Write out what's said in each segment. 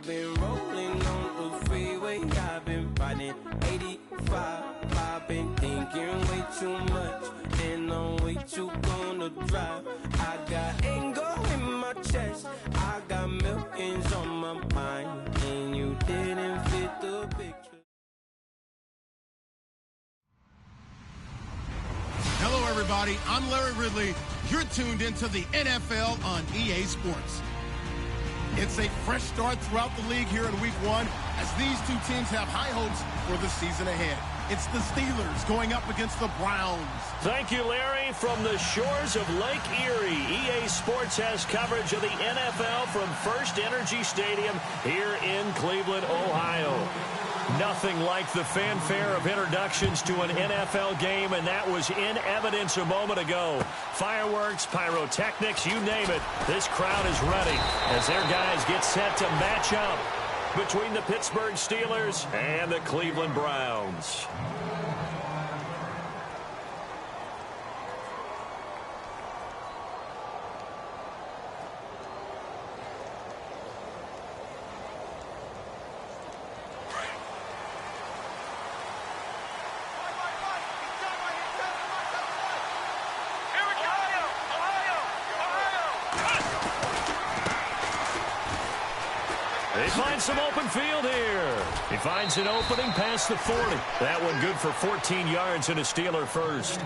been rolling on the freeway, I've been riding 85. I've been thinking way too much, and I'm way too gonna drive. I got anger in my chest, I got millions on my mind, and you didn't fit the picture. Hello, everybody. I'm Larry Ridley. You're tuned into the NFL on EA Sports. It's a fresh start throughout the league here in Week 1 as these two teams have high hopes for the season ahead. It's the Steelers going up against the Browns. Thank you, Larry. From the shores of Lake Erie, EA Sports has coverage of the NFL from First Energy Stadium here in Cleveland, Ohio. Nothing like the fanfare of introductions to an NFL game, and that was in evidence a moment ago. Fireworks, pyrotechnics, you name it. This crowd is ready as their guys get set to match up between the Pittsburgh Steelers and the Cleveland Browns. They find some open field here. He finds an opening past the 40. That one good for 14 yards and a Steeler first.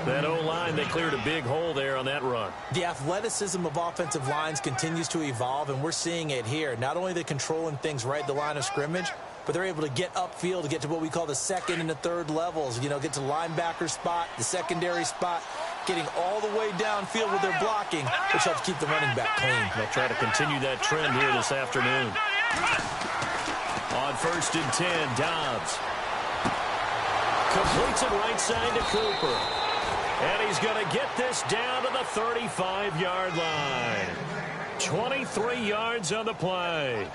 That O-line, they cleared a big hole there on that run. The athleticism of offensive lines continues to evolve, and we're seeing it here. Not only are they controlling things right at the line of scrimmage, but they're able to get upfield to get to what we call the second and the third levels. You know, get to the linebacker spot, the secondary spot, getting all the way downfield with their blocking, which helps keep the running back clean. They'll try to continue that trend here this afternoon. On 1st and 10, Dobbs completes it right side to Cooper. And he's going to get this down to the 35-yard line. 23 yards on the play.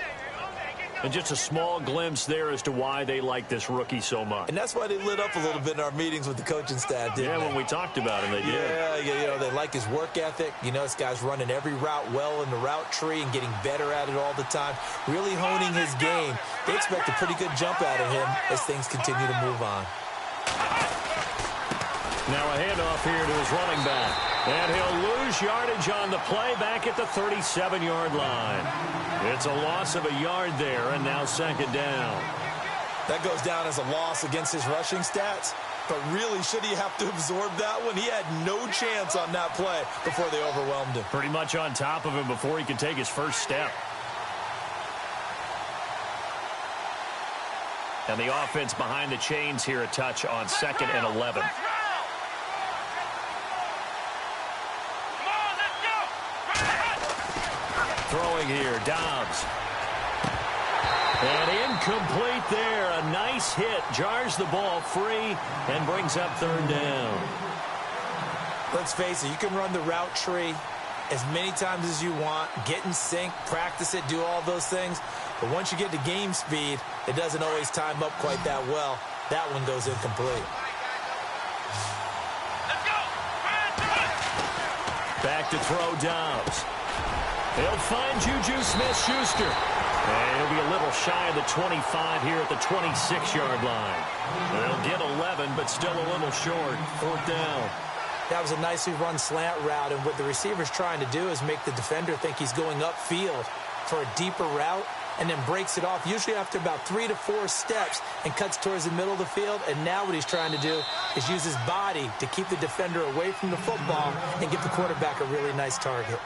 And just a small glimpse there as to why they like this rookie so much. And that's why they lit up a little bit in our meetings with the coaching staff, didn't they? When we talked about him, they did. Yeah, you know, they like his work ethic. You know, this guy's running every route well in the route tree and getting better at it all the time, really honing his game. They expect a pretty good jump out of him as things continue to move on. Now a handoff here to his running back. And he'll lose yardage on the play back at the 37-yard line. It's a loss of a yard there, and now second down. That goes down as a loss against his rushing stats. But really, should he have to absorb that one? He had no chance on that play before they overwhelmed him. Pretty much on top of him before he could take his first step. And the offense behind the chains here a touch on 2nd and 11. Throwing here, Dobbs. And incomplete there. A nice hit. Jars the ball free and brings up 3rd down. Let's face it, you can run the route tree as many times as you want, get in sync, practice it, do all those things. But once you get to game speed, it doesn't always time up quite that well. That one goes incomplete. Back to throw, Dobbs. He'll find Juju Smith-Schuster. And he'll be a little shy of the 25 here at the 26-yard line. They'll get 11, but still a little short. 4th down. That was a nicely run slant route, and what the receiver's trying to do is make the defender think he's going upfield for a deeper route, and then breaks it off, usually after about 3 to 4 steps, and cuts towards the middle of the field. And now what he's trying to do is use his body to keep the defender away from the football and give the quarterback a really nice target.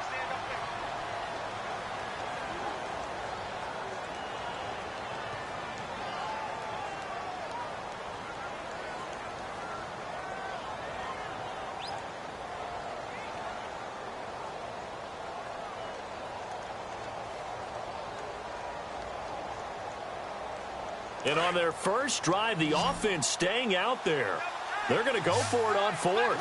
And on their first drive, the offense staying out there. They're going to go for it on 4th.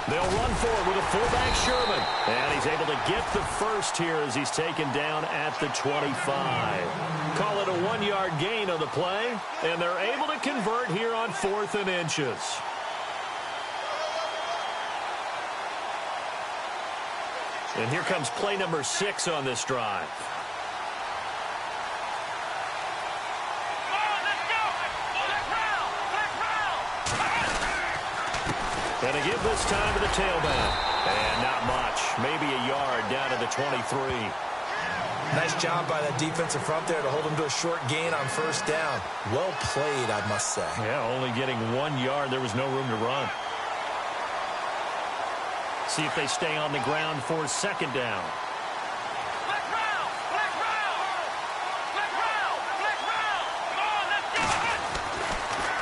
They'll run forward with a fullback Sherman. And he's able to get the first here as he's taken down at the 25. Call it a 1-yard gain on the play. And they're able to convert here on 4th and inches. And here comes play number 6 on this drive. And a give this time to the tailback. And not much. Maybe a yard down to the 23. Nice job by that defensive front there to hold him to a short gain on 1st down. Well played, I must say. Yeah, only getting 1 yard. There was no room to run. See if they stay on the ground for 2nd down.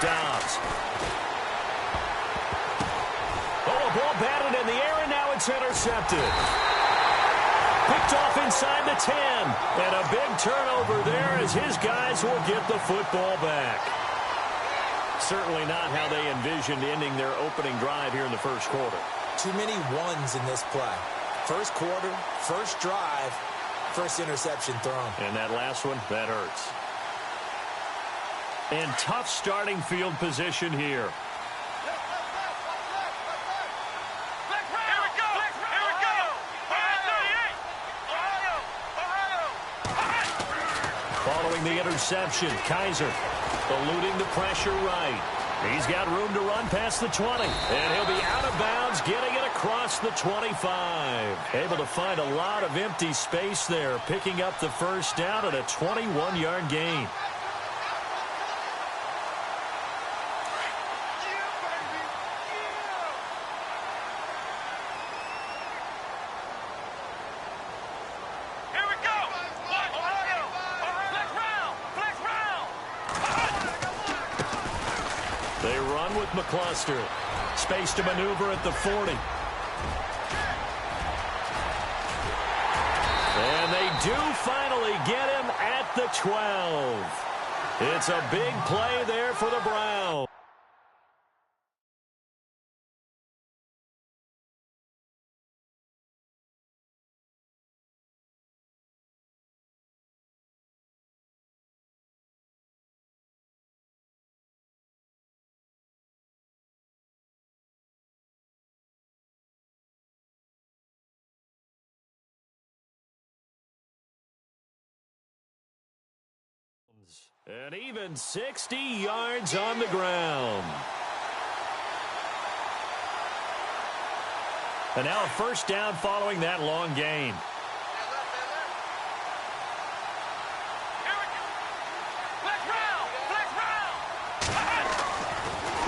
Dobbs. Ball batted in the air, and now it's intercepted. Picked off inside the 10. And a big turnover there as his guys will get the football back. Certainly not how they envisioned ending their opening drive here in the 1st quarter. Too many ones in this play. 1st quarter, 1st drive, 1st interception thrown. And that last one, that hurts. And tough starting field position here. Following the interception, Kaiser eluding the pressure right. He's got room to run past the 20. And he'll be out of bounds, getting it across the 25. Able to find a lot of empty space there, picking up the 1st down at a 21-yard gain. They run with McCluster. Space to maneuver at the 40. And they do finally get him at the 12. It's a big play there for the Browns. An even 60 yards on the ground. And now a 1st down following that long gain.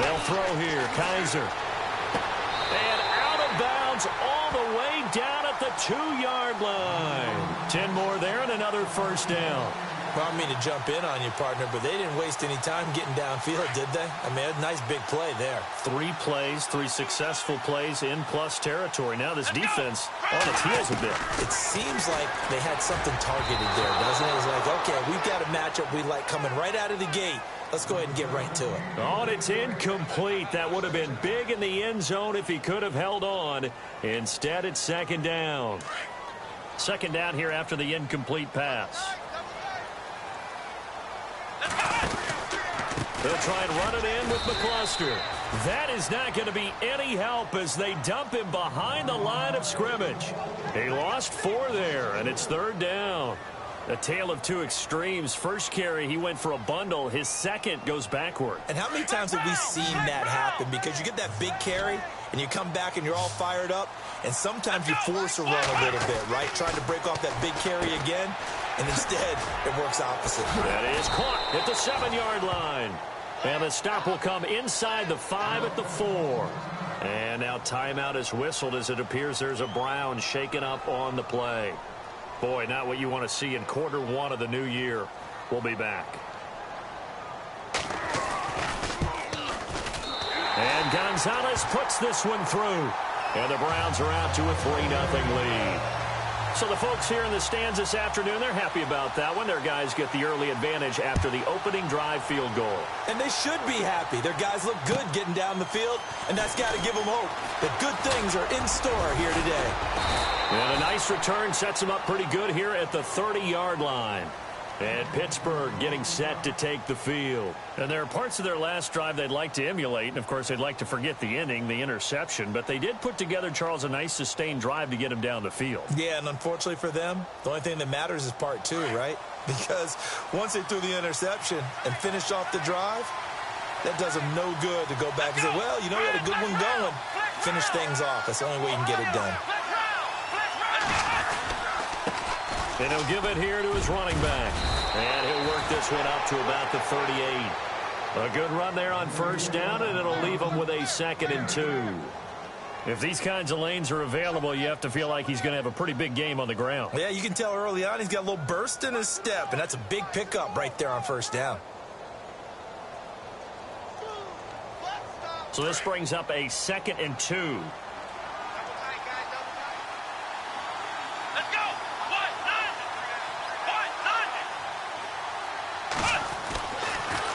They'll throw here. Kaiser. And out of bounds all the way down at the 2-yard line. 10 more there and another 1st down. Well, I mean to jump in on you, partner, but they didn't waste any time getting downfield, did they? I mean, a nice big play there. 3 plays, 3 successful plays in plus territory. Now this defense on its heels a bit. It seems like they had something targeted there, doesn't it? It's like, okay, we've got a matchup we like coming right out of the gate. Let's go ahead and get right to it. Oh, and it's incomplete. That would have been big in the end zone if he could have held on. Instead, it's 2nd down. 2nd down here after the incomplete pass. They'll try and run it in with McCluster. That is not going to be any help as they dump him behind the line of scrimmage. He lost 4 there, and it's 3rd down. A tale of 2 extremes. First carry, he went for a bundle. His second goes backward. And how many times have we seen that happen? Because you get that big carry, and you come back and you're all fired up, and sometimes you force a run a little bit, right? Trying to break off that big carry again, and instead it works opposite. That is caught at the 7-yard line. And the stop will come inside the 5 at the 4. And now timeout is whistled as it appears there's a Brown shaken up on the play. Boy, not what you want to see in quarter 1 of the new year. We'll be back. And Gonzalez puts this one through. And the Browns are out to a 3-0 lead. So the folks here in the stands this afternoon, they're happy about that one. Their guys get the early advantage after the opening drive field goal. And they should be happy. Their guys look good getting down the field, and that's got to give them hope that good things are in store here today. And a nice return sets them up pretty good here at the 30-yard line. And Pittsburgh getting set to take the field. And there are parts of their last drive they'd like to emulate. And, of course, they'd like to forget the inning, the interception. But they did put together, Charles, a nice sustained drive to get him down the field. Yeah, and unfortunately for them, the only thing that matters is part two, right? Because once they threw the interception and finished off the drive, that does them no good to go back and say, well, you know, we had a good one going. Finish things off. That's the only way you can get it done. And he'll give it here to his running back. And he'll work this one up to about the 38. A good run there on first down, and it'll leave him with a 2nd and 2. If these kinds of lanes are available, you have to feel like he's going to have a pretty big game on the ground. Yeah, you can tell early on he's got a little burst in his step, and that's a big pickup right there on first down. So this brings up a 2nd and 2.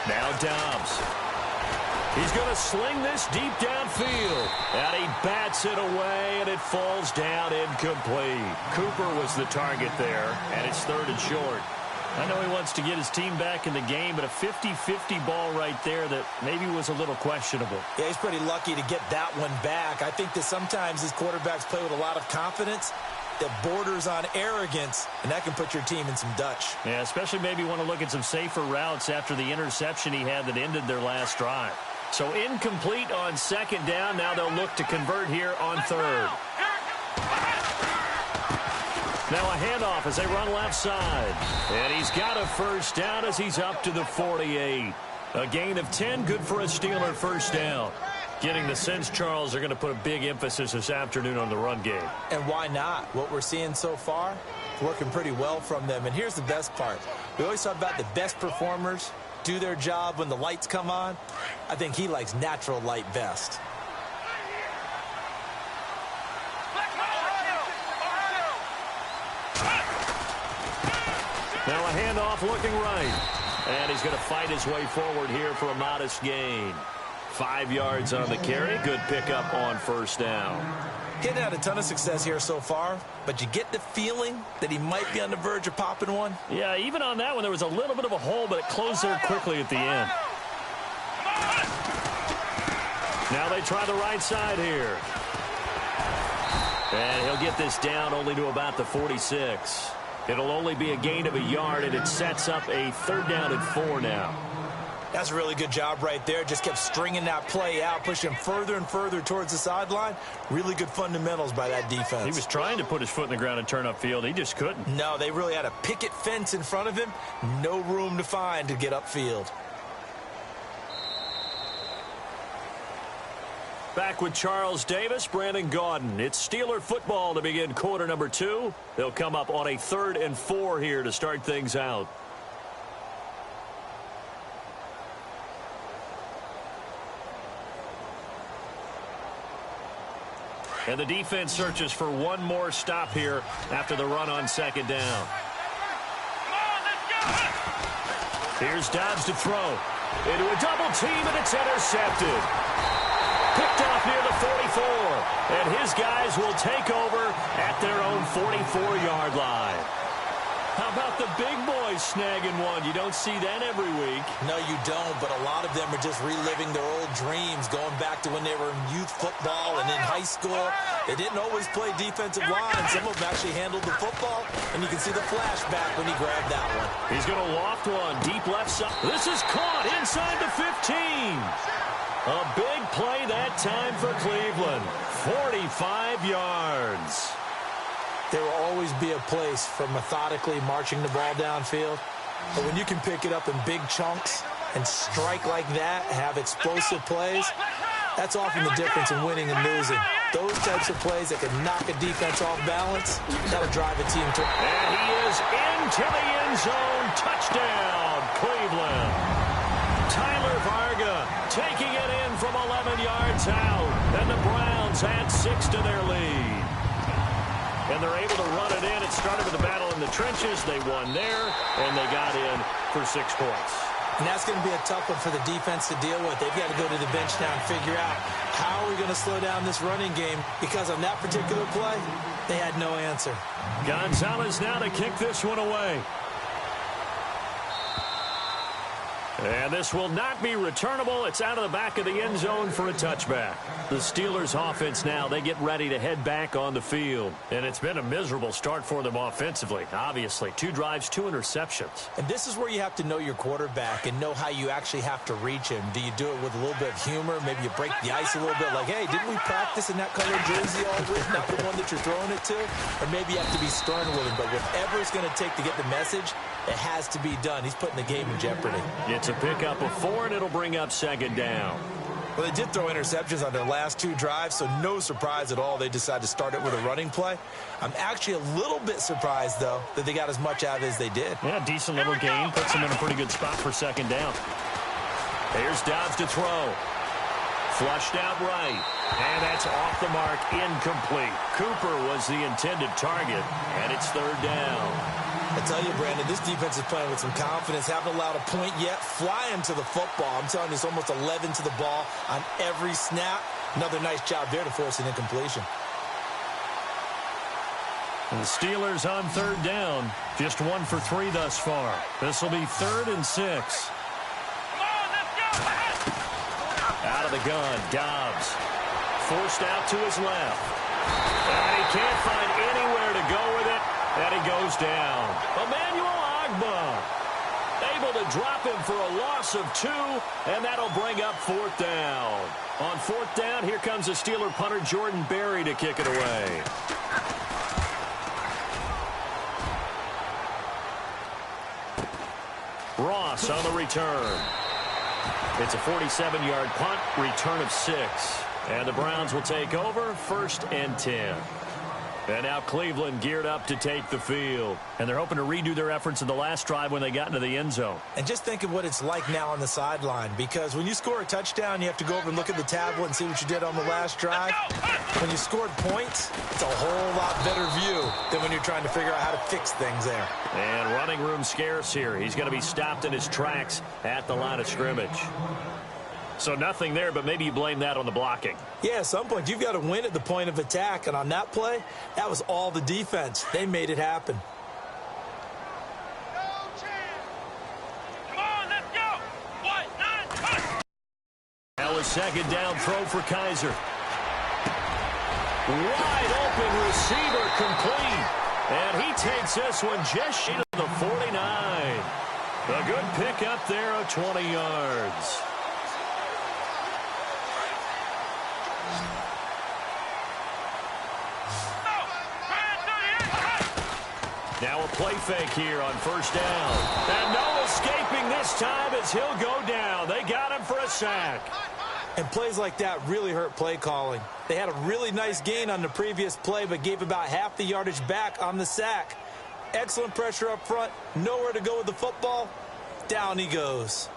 Now Dobbs. He's going to sling this deep downfield. And he bats it away, and it falls down incomplete. Cooper was the target there, and it's 3rd and short. I know he wants to get his team back in the game, but a 50-50 ball right there that maybe was a little questionable. Yeah, he's pretty lucky to get that one back. I think that sometimes these quarterbacks play with a lot of confidence that borders on arrogance, and that can put your team in some Dutch. Yeah, especially maybe want to look at some safer routes after the interception he had that ended their last drive. So incomplete on 2nd down. Now they'll look to convert here on 3rd. Now a handoff as they run left side. And he's got a first down as he's up to the 48. A gain of 10, good for a Steeler first down. Getting the sense, Charles, they're going to put a big emphasis this afternoon on the run game. And why not? What we're seeing so far, working pretty well from them. And here's the best part. We always talk about the best performers do their job when the lights come on. I think he likes natural light best. Now a handoff looking right. And he's going to fight his way forward here for a modest gain. 5 yards on the carry. Good pickup on first down. He hadn't had a ton of success here so far, but you get the feeling that he might be on the verge of popping one. Yeah, even on that one, there was a little bit of a hole, but it closed there quickly at the end. Now they try the right side here. And he'll get this down only to about the 46. It'll only be a gain of a yard, and it sets up a 3rd down and 4 now. That's a really good job right there. Just kept stringing that play out, pushing him further and further towards the sideline. Really good fundamentals by that defense. He was trying to put his foot in the ground and turn upfield. He just couldn't. No, they really had a picket fence in front of him. No room to find to get upfield. Back with Charles Davis, Brandon Gaudin. It's Steeler football to begin quarter number 2. They'll come up on a 3rd and 4 here to start things out. And the defense searches for one more stop here after the run on 2nd down. Here's Dobbs to throw. Into a double team, and it's intercepted. Picked off near the 44. And his guys will take over at their own 44-yard line. How about the big boys snagging one? You don't see that every week. No, you don't, but a lot of them are just reliving their old dreams, going back to when they were in youth football and in high school. They didn't always play defensive line. Some of them actually handled the football, and you can see the flashback when he grabbed that one. He's going to loft one deep left side. This is caught inside the 15. A big play that time for Cleveland. 45 yards. There will always be a place for methodically marching the ball downfield. But when you can pick it up in big chunks and strike like that, have explosive plays, that's often the difference in winning and losing. Those types of plays that can knock a defense off balance, that'll drive a team to... And he is into the end zone. Touchdown, Cleveland. Tyler Varga taking it in from 11 yards out. And the Browns add 6 to their lead. and they're able to run it in. It started with a battle in the trenches. They won there, and they got in for 6 points. And that's going to be a tough one for the defense to deal with. They've got to go to the bench now and figure out how are we going to slow down this running game, because on that particular play, they had no answer. Gonzalez now to kick this one away. And this will not be returnable. It's out of the back of the end zone for a touchback. The Steelers offense now, they get ready to head back on the field. And it's been a miserable start for them offensively, obviously. 2 drives, 2 interceptions. And this is where you have to know your quarterback and know how you actually have to reach him. Do you do it with a little bit of humor? Maybe you break the ice a little bit, like, hey, didn't we practice in that colored jersey all week, not the one that you're throwing it to? Or maybe you have to be stern with him. But whatever it's going to take to get the message, it has to be done. He's putting the game in jeopardy. It's a pickup of 4, and it'll bring up 2nd down. Well, they did throw interceptions on their last 2 drives, so no surprise at all they decided to start it with a running play. I'm actually a little bit surprised, though, that they got as much out of it as they did. Yeah, decent little gain. Puts them in a pretty good spot for 2nd down. Here's Dobbs to throw. Flushed out right. And that's off the mark, incomplete. Cooper was the intended target, and it's 3rd down. I tell you, Brandon, this defense is playing with some confidence. Haven't allowed a point yet. Flying to the football. I'm telling you, it's almost 11 to the ball on every snap. Another nice job there to force an incompletion. And the Steelers on 3rd down. Just 1 for 3 thus far. This will be 3rd and 6. Out of the gun, Dobbs. Forced out to his left. And he can't find anywhere to go with it. And he goes down. Emmanuel Ogbah able to drop him for a loss of 2, and that'll bring up 4th down. On 4th down, here comes the Steeler punter Jordan Berry to kick it away. Ross on the return. It's a 47-yard punt, return of 6. And the Browns will take over, 1st and 10. And now Cleveland geared up to take the field. And they're hoping to redo their efforts in the last drive when they got into the end zone. And just think of what it's like now on the sideline. Because when you score a touchdown, you have to go over and look at the tablet and see what you did on the last drive. When you scored points, it's a whole lot better view than when you're trying to figure out how to fix things there. And running room scarce here. He's going to be stopped in his tracks at the line of scrimmage. So nothing there, but maybe you blame that on the blocking. Yeah, at some point, you've got to win at the point of attack. And on that play, that was all the defense. They made it happen. Come on, let's go. 1-9. Now a 2nd down throw for Kaiser. Wide open receiver complete. And he takes this one just short of the 49. A good pick up there of 20 yards. Now a play fake here on 1st down. And no escaping this time as he'll go down. They got him for a sack. And plays like that really hurt play calling. They had a really nice gain on the previous play, but gave about half the yardage back on the sack. Excellent pressure up front. Nowhere to go with the football. Down he goes.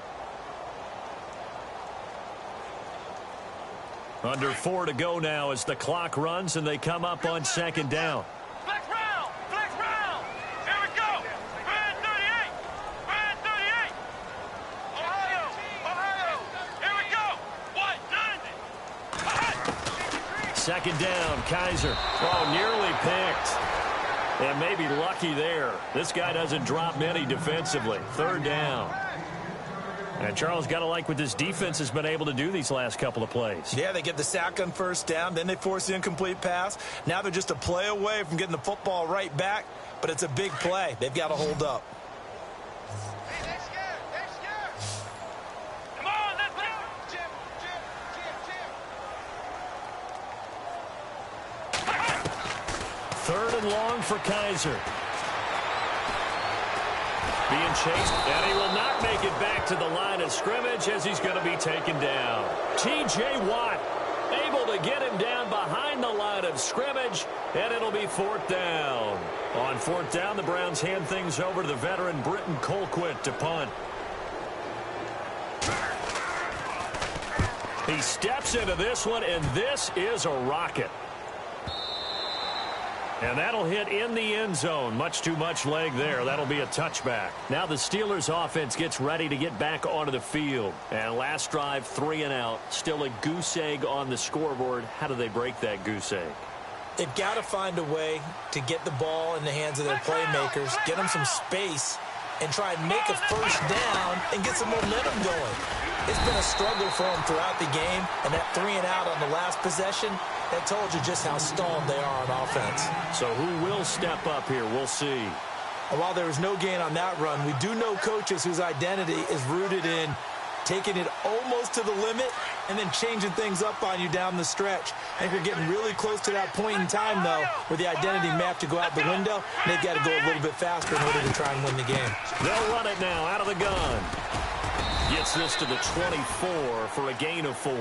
Under 4 to go now as the clock runs and they come up on 2nd down. Flex round. Flex round. Here we go. Brand 38. Brand 38. Ohio. Ohio. Here we go. 1-90. 2nd down, Kaiser. Oh, nearly picked. And maybe lucky there. This guy doesn't drop many defensively. 3rd down. And Charles, got to like what this defense has been able to do these last couple of plays. Yeah, they get the sack on 1st down. Then they force the incomplete pass. Now they're just a play away from getting the football right back. But it's a big play. They've got to hold up. Hey, they're scared. They're scared. Come on, let's go. Jim. 3rd and long for Kaiser. Being chased, and he will not make it back to the line of scrimmage as he's going to be taken down. T.J. Watt able to get him down behind the line of scrimmage, and it'll be 4th down. On 4th down, the Browns hand things over to the veteran Britton Colquitt to punt. He steps into this one, and this is a rocket. And that'll hit in the end zone. Much too much leg there. That'll be a touchback. Now the Steelers offense gets ready to get back onto the field. And last drive, 3 and out. Still a goose egg on the scoreboard. How do they break that goose egg? They've got to find a way to get the ball in the hands of their playmakers, get them some space, and try and make a first down and get some momentum going. It's been a struggle for them throughout the game, and that 3 and out on the last possession, that told you just how stalled they are on offense. So who will step up here? We'll see. And while there was no gain on that run, we do know coaches whose identity is rooted in taking it almost to the limit and then changing things up on you down the stretch. I think we're getting really close to that point in time, though, where the identity may have to go out the window, and they've got to go a little bit faster in order to try and win the game. They'll run it now out of the gun. Gets this to the 24 for a gain of 4.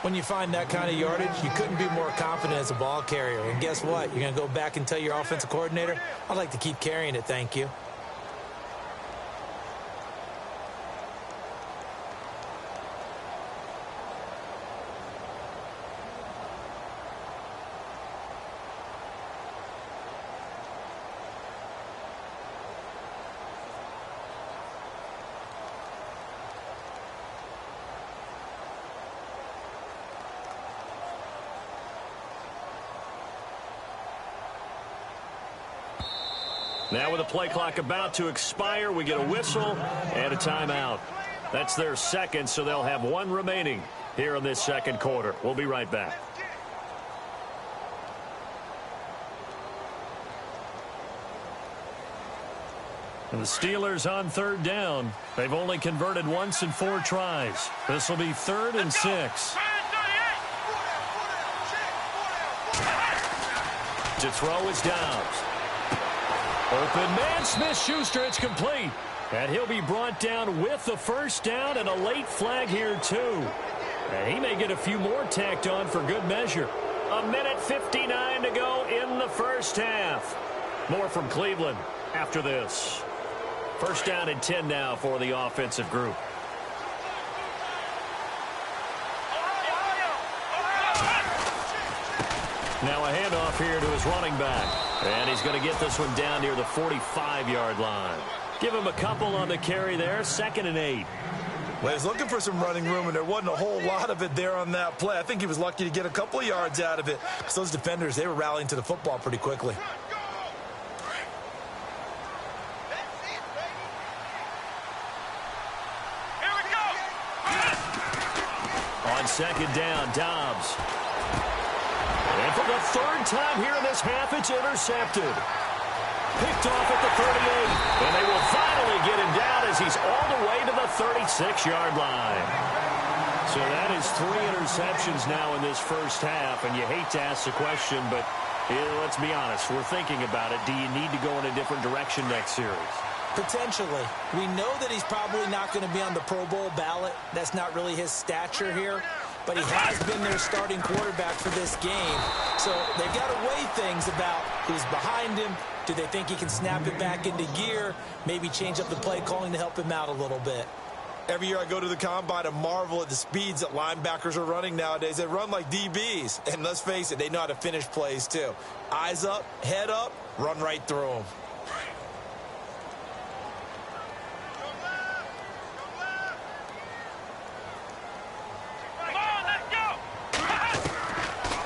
When you find that kind of yardage, you couldn't be more confident as a ball carrier. And guess what? You're going to go back and tell your offensive coordinator, I'd like to keep carrying it, thank you. Now with the play clock about to expire, we get a whistle and a timeout. That's their second, so they'll have 1 remaining here in this second quarter. We'll be right back. And the Steelers on 3rd down. They've only converted once in 4 tries. This will be 3rd and 6. To throw is Dobbs. Open man, Smith-Schuster, it's complete. And he'll be brought down with the first down and a late flag here, too. And he may get a few more tacked on for good measure. 1:59 to go in the first half. More from Cleveland after this. First down and 10 now for the offensive group. Now a handoff here to his running back. And he's going to get this one down near the 45-yard line. Give him a couple on the carry there. 2nd and 8. Well, he's looking for some running room, and there wasn't a whole lot of it there on that play. I think he was lucky to get a couple of yards out of it, because those defenders, they were rallying to the football pretty quickly. Here we go. On 2nd down, Dobbs. And for the 3rd time here in this half, it's intercepted. Picked off at the 38. And they will finally get him down as he's all the way to the 36-yard line. So that is 3 interceptions now in this first half. And you hate to ask the question, but let's be honest. We're thinking about it. Do you need to go in a different direction next series? Potentially. We know that he's probably not going to be on the Pro Bowl ballot. That's not really his stature here. But he has been their starting quarterback for this game. So they've got to weigh things about who's behind him. Do they think he can snap it back into gear? Maybe change up the play calling to help him out a little bit. Every year I go to the combine and marvel at the speeds that linebackers are running nowadays. They run like DBs. And let's face it, they know how to finish plays too. Eyes up, head up, run right through them.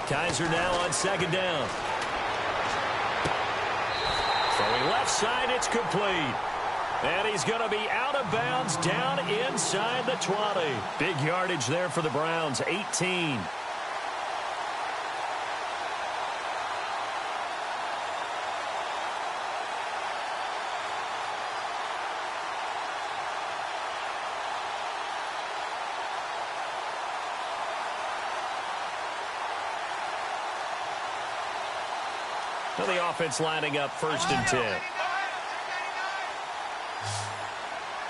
Kaiser now on 2nd down. Throwing left side, it's complete. And he's going to be out of bounds down inside the 20. Big yardage there for the Browns, 18. So the offense lining up 1st and 10.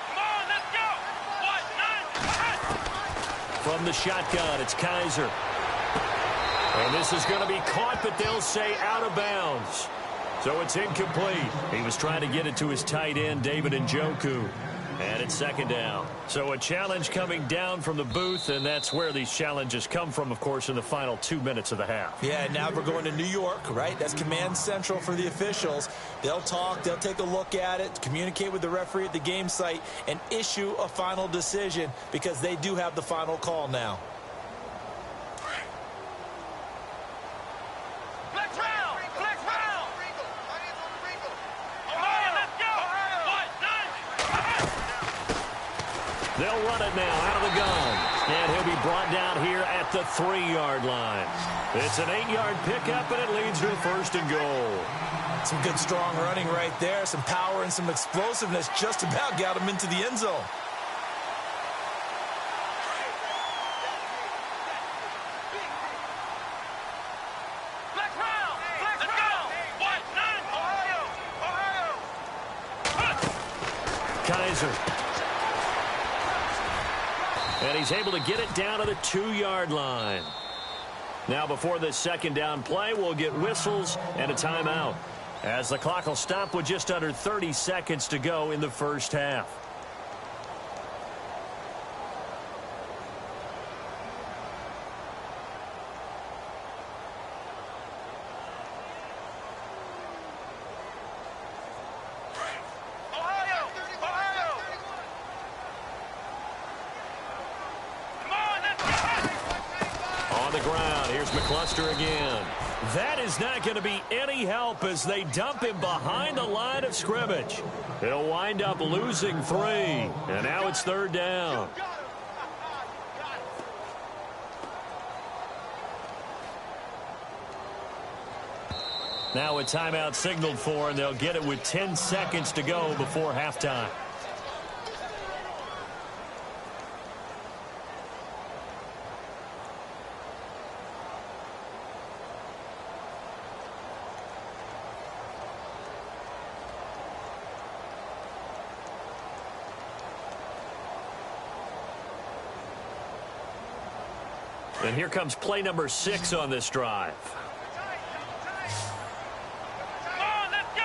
Come on, let's go. From the shotgun, it's Kaiser. And this is going to be caught, but they'll say out of bounds. So it's incomplete. He was trying to get it to his tight end, David Njoku. And it's second down. So a challenge coming down from the booth, and that's where these challenges come from, of course, in the final 2 minutes of the half. Yeah, now we're going to New York, right? That's command central for the officials. They'll talk, they'll take a look at it, communicate with the referee at the game site, and issue a final decision because they do have the final call now. They'll run it now out of the gun. And he'll be brought down here at the 3-yard line. It's an 8-yard pickup, and it leads to a first and goal. Some good, strong running right there. Some power and some explosiveness just about got him into the end zone. Kaiser. And he's able to get it down to the 2-yard line. Now before this second down play, we'll get whistles and a timeout, as the clock will stop with just under 30 seconds to go in the first half. Again. That is not going to be any help as they dump him behind the line of scrimmage. It'll wind up losing 3. And now it's third down. Now a timeout signaled for, and they'll get it with 10 seconds to go before halftime. And here comes play number 6 on this drive. Come on, let's go!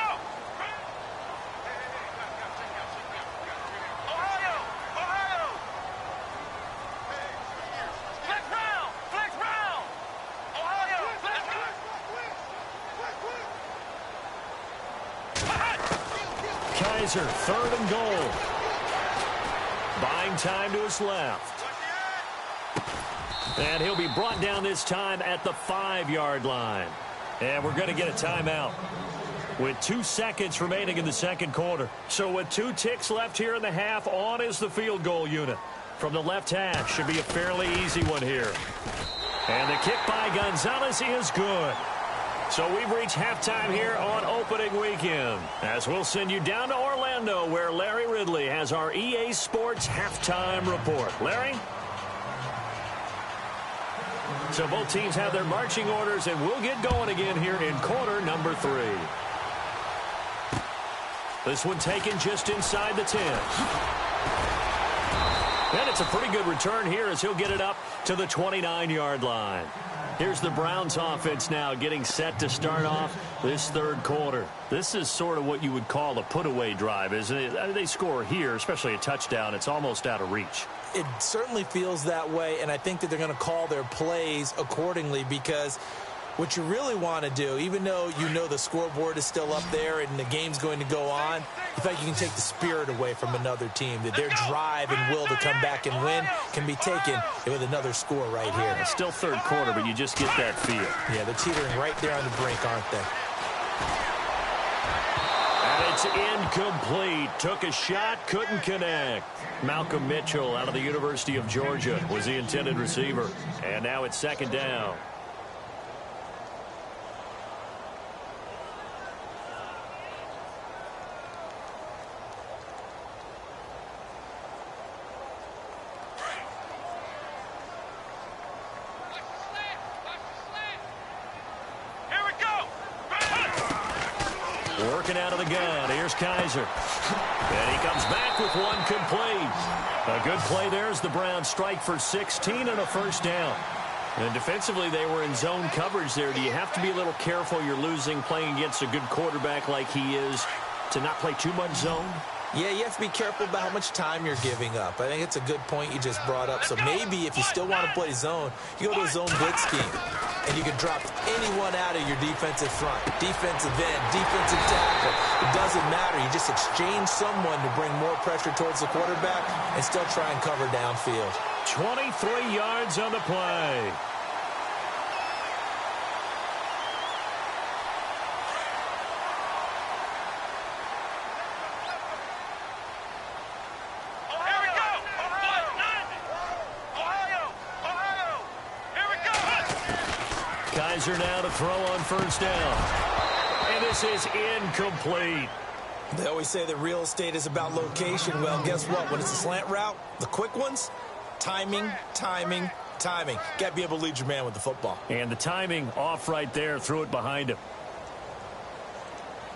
Ohio! Flex round! Ohio, flex! Kaiser, third and goal. Buying time to his left. And he'll be brought down this time at the 5-yard line. And we're going to get a timeout with 2 seconds remaining in the second quarter. So with 2 ticks left here in the half, on is the field goal unit. From the left hash, should be a fairly easy one here. And the kick by Gonzalez is good. So we've reached halftime here on opening weekend, as we'll send you down to Orlando, where Larry Ridley has our EA Sports halftime report. Larry? So both teams have their marching orders, and we'll get going again here in quarter number 3. This one taken just inside the 10. And it's a pretty good return here as he'll get it up to the 29-yard line. Here's the Browns offense now getting set to start off this third quarter. This is sort of what you would call a put-away drive, isn't it? They score here, especially a touchdown. It's almost out of reach. It certainly feels that way, and I think that they're going to call their plays accordingly, because what you really want to do, even though you know the scoreboard is still up there and the game's going to go on, you feel like you can take the spirit away from another team, that their drive and will to come back and win can be taken with another score right here. It's still third quarter, but you just get that feel. Yeah, they're teetering right there on the brink, aren't they? And it's incomplete. Took a shot, couldn't connect. Malcolm Mitchell out of the University of Georgia was the intended receiver. And now it's second down. Working out of the gun. Here's Kaiser. And he comes back with one complete. A good play there as the Browns strike for 16 and a first down. And defensively, they were in zone coverage there. Do you have to be a little careful? You're losing playing against a good quarterback like he is to not play too much zone? Yeah, you have to be careful about how much time you're giving up. I think it's a good point you just brought up. So maybe if you still want to play zone, you go to a zone blitz scheme, and you can drop anyone out of your defensive front, defensive end, defensive tackle. It doesn't matter. You just exchange someone to bring more pressure towards the quarterback and still try and cover downfield. 23 yards on the play. Kaiser now to throw on first down. And this is incomplete. They always say that real estate is about location. Well, guess what? When it's a slant route, the quick ones, timing, timing, timing. Got to be able to lead your man with the football. And the timing off right there. Threw it behind him.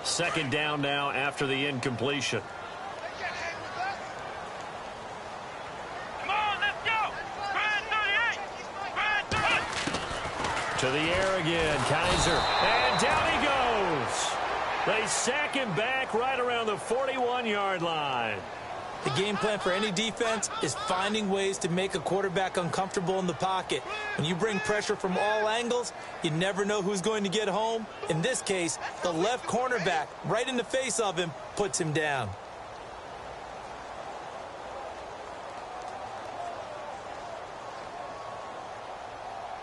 Second down now after the incompletion. To the air again, Kaiser, and down he goes. They sack him back right around the 41-yard line. The game plan for any defense is finding ways to make a quarterback uncomfortable in the pocket. When you bring pressure from all angles, you never know who's going to get home. In this case, the left cornerback, right in the face of him, puts him down.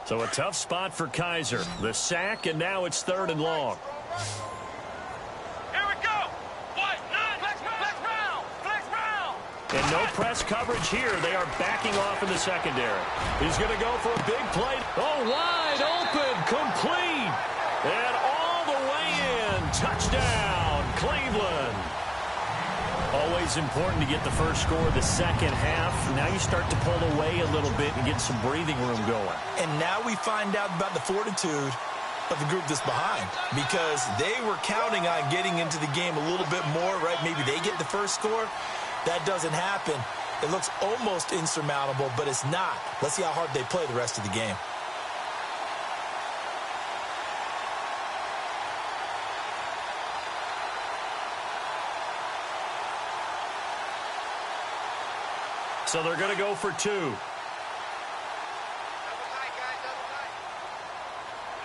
So a tough spot for Kaiser. The sack, and now it's 3rd and long. Here we go. White, nine. Flex round. Flex round. And no press coverage here. They are backing off in the secondary. He's going to go for a big play. Oh, wide open, complete. And all the way in. Touchdown, Cleveland. Always important to get the first score the second half. Now you start to pull away a little bit and get some breathing room going. And now we find out about the fortitude of the group that's behind, because they were counting on getting into the game a little bit more, right? Maybe they get the first score. That doesn't happen. It looks almost insurmountable, but it's not. Let's see how hard they play the rest of the game. So they're going to go for 2. Come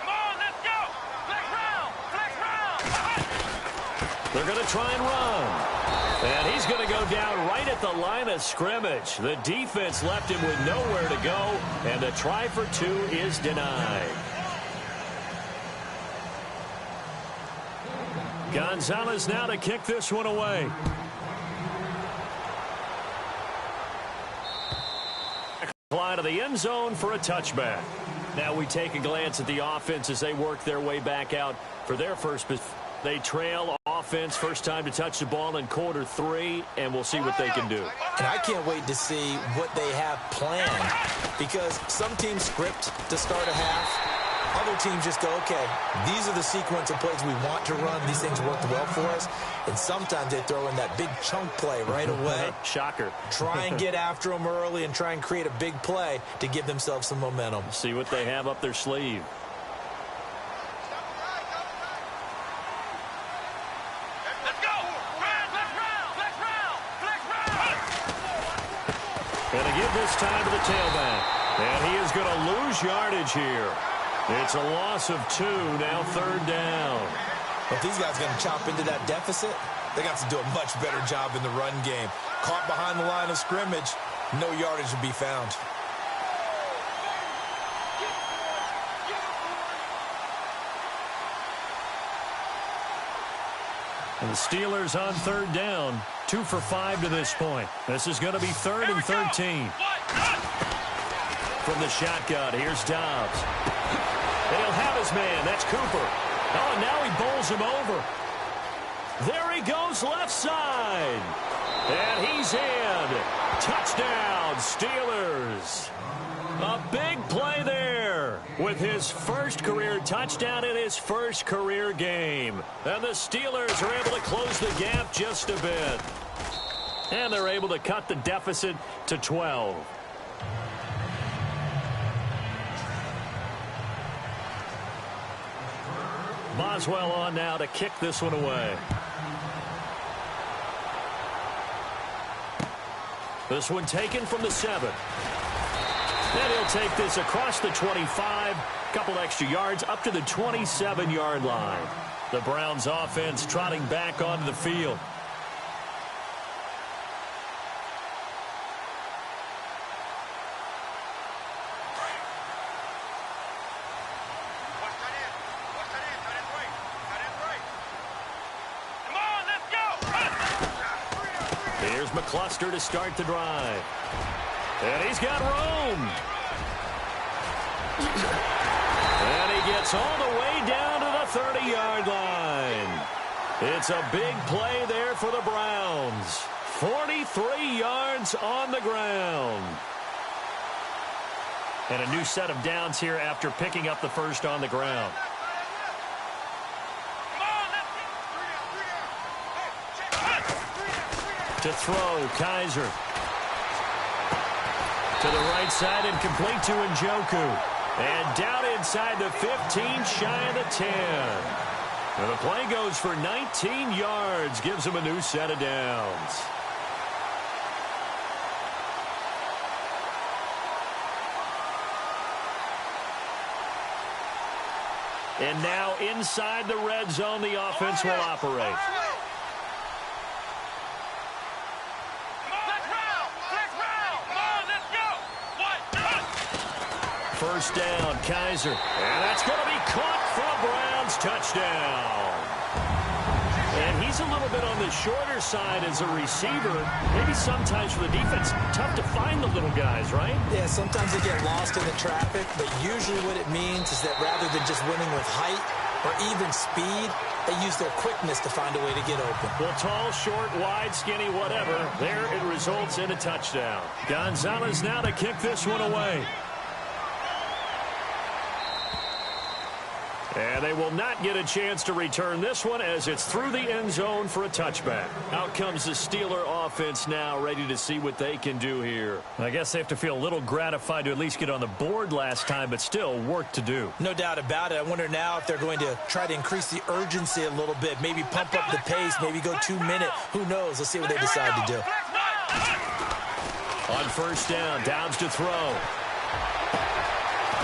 on, let's go. Flex round. Flex round. They're going to try and run. And he's going to go down right at the line of scrimmage. The defense left him with nowhere to go, and the try for 2 is denied. Gonzalez now to kick this one away. Fly to the end zone for a touchback. Now we take a glance at the offense as they work their way back out for their first. They trail offense, first time to touch the ball in quarter 3, and we'll see what they can do. And I can't wait to see what they have planned, because some teams script to start a half. Other teams just go, okay, these are the sequence of plays we want to run. These things worked well for us. And sometimes they throw in that big chunk play right away. Shocker. Try and get after them early and try and create a big play to give themselves some momentum. See what they have up their sleeve. Let's go. Flex round. Flex round. Flex round. Going to give this time to the tailback. And he is going to lose yardage here. It's a loss of 2, now 3rd down. If these guys are going to chop into that deficit, they got to do a much better job in the run game. Caught behind the line of scrimmage, no yardage to be found. And the Steelers on 3rd down, 2 for 5 to this point. This is going to be 3rd and 13. From the shotgun, here's Dobbs. And he'll have his man. That's Cooper. Oh, and now he bowls him over. There he goes left side. And he's in. Touchdown, Steelers. A big play there with his first career touchdown in his first career game. And the Steelers are able to close the gap just a bit. And they're able to cut the deficit to 12. Boswell on now to kick this one away. This one taken from the 7. And he'll take this across the 25, couple extra yards up to the 27-yard line. The Browns offense trotting back onto the field. Here's McCluster to start the drive. And he's got room. And he gets all the way down to the 30-yard line. It's a big play there for the Browns. 43 yards on the ground. And a new set of downs here after picking up the first on the ground. To throw, Kaiser. To the right side and complete to Njoku. And down inside the 15, shy of the 10. And the play goes for 19 yards, gives him a new set of downs. And now inside the red zone, the offense will operate. First down, Kaiser. And that's going to be caught for a Browns touchdown. And he's a little bit on the shorter side as a receiver. Maybe sometimes for the defense, tough to find the little guys, right? Yeah, sometimes they get lost in the traffic, but usually what it means is that rather than just winning with height or even speed, they use their quickness to find a way to get open. Well, tall, short, wide, skinny, whatever. There it results in a touchdown. Gonzalez now to kick this one away. And they will not get a chance to return this one as it's through the end zone for a touchback. Out comes the Steeler offense now, ready to see what they can do here. I guess they have to feel a little gratified to at least get on the board last time, but still work to do. No doubt about it. I wonder now if they're going to try to increase the urgency a little bit, maybe pump up the pace, maybe go 2 minute. Who knows? Let's see what they decide to do. On first down, Downs to throw.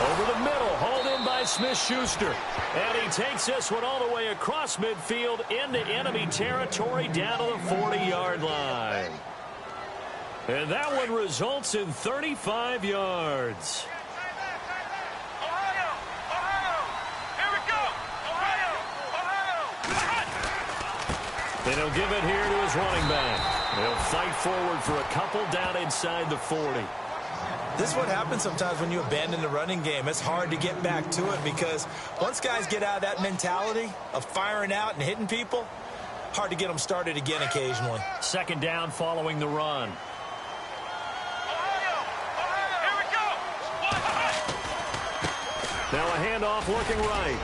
Over the middle, hauled in by Smith-Schuster. And he takes this one all the way across midfield into enemy territory down to the 40-yard line. And that one results in 35 yards. And he'll give it here to his running back. He'll fight forward for a couple down inside the 40. This is what happens sometimes when you abandon the running game. It's hard to get back to it because once guys get out of that mentality of firing out and hitting people, hard to get them started again occasionally. Second down following the run. Now a handoff looking right.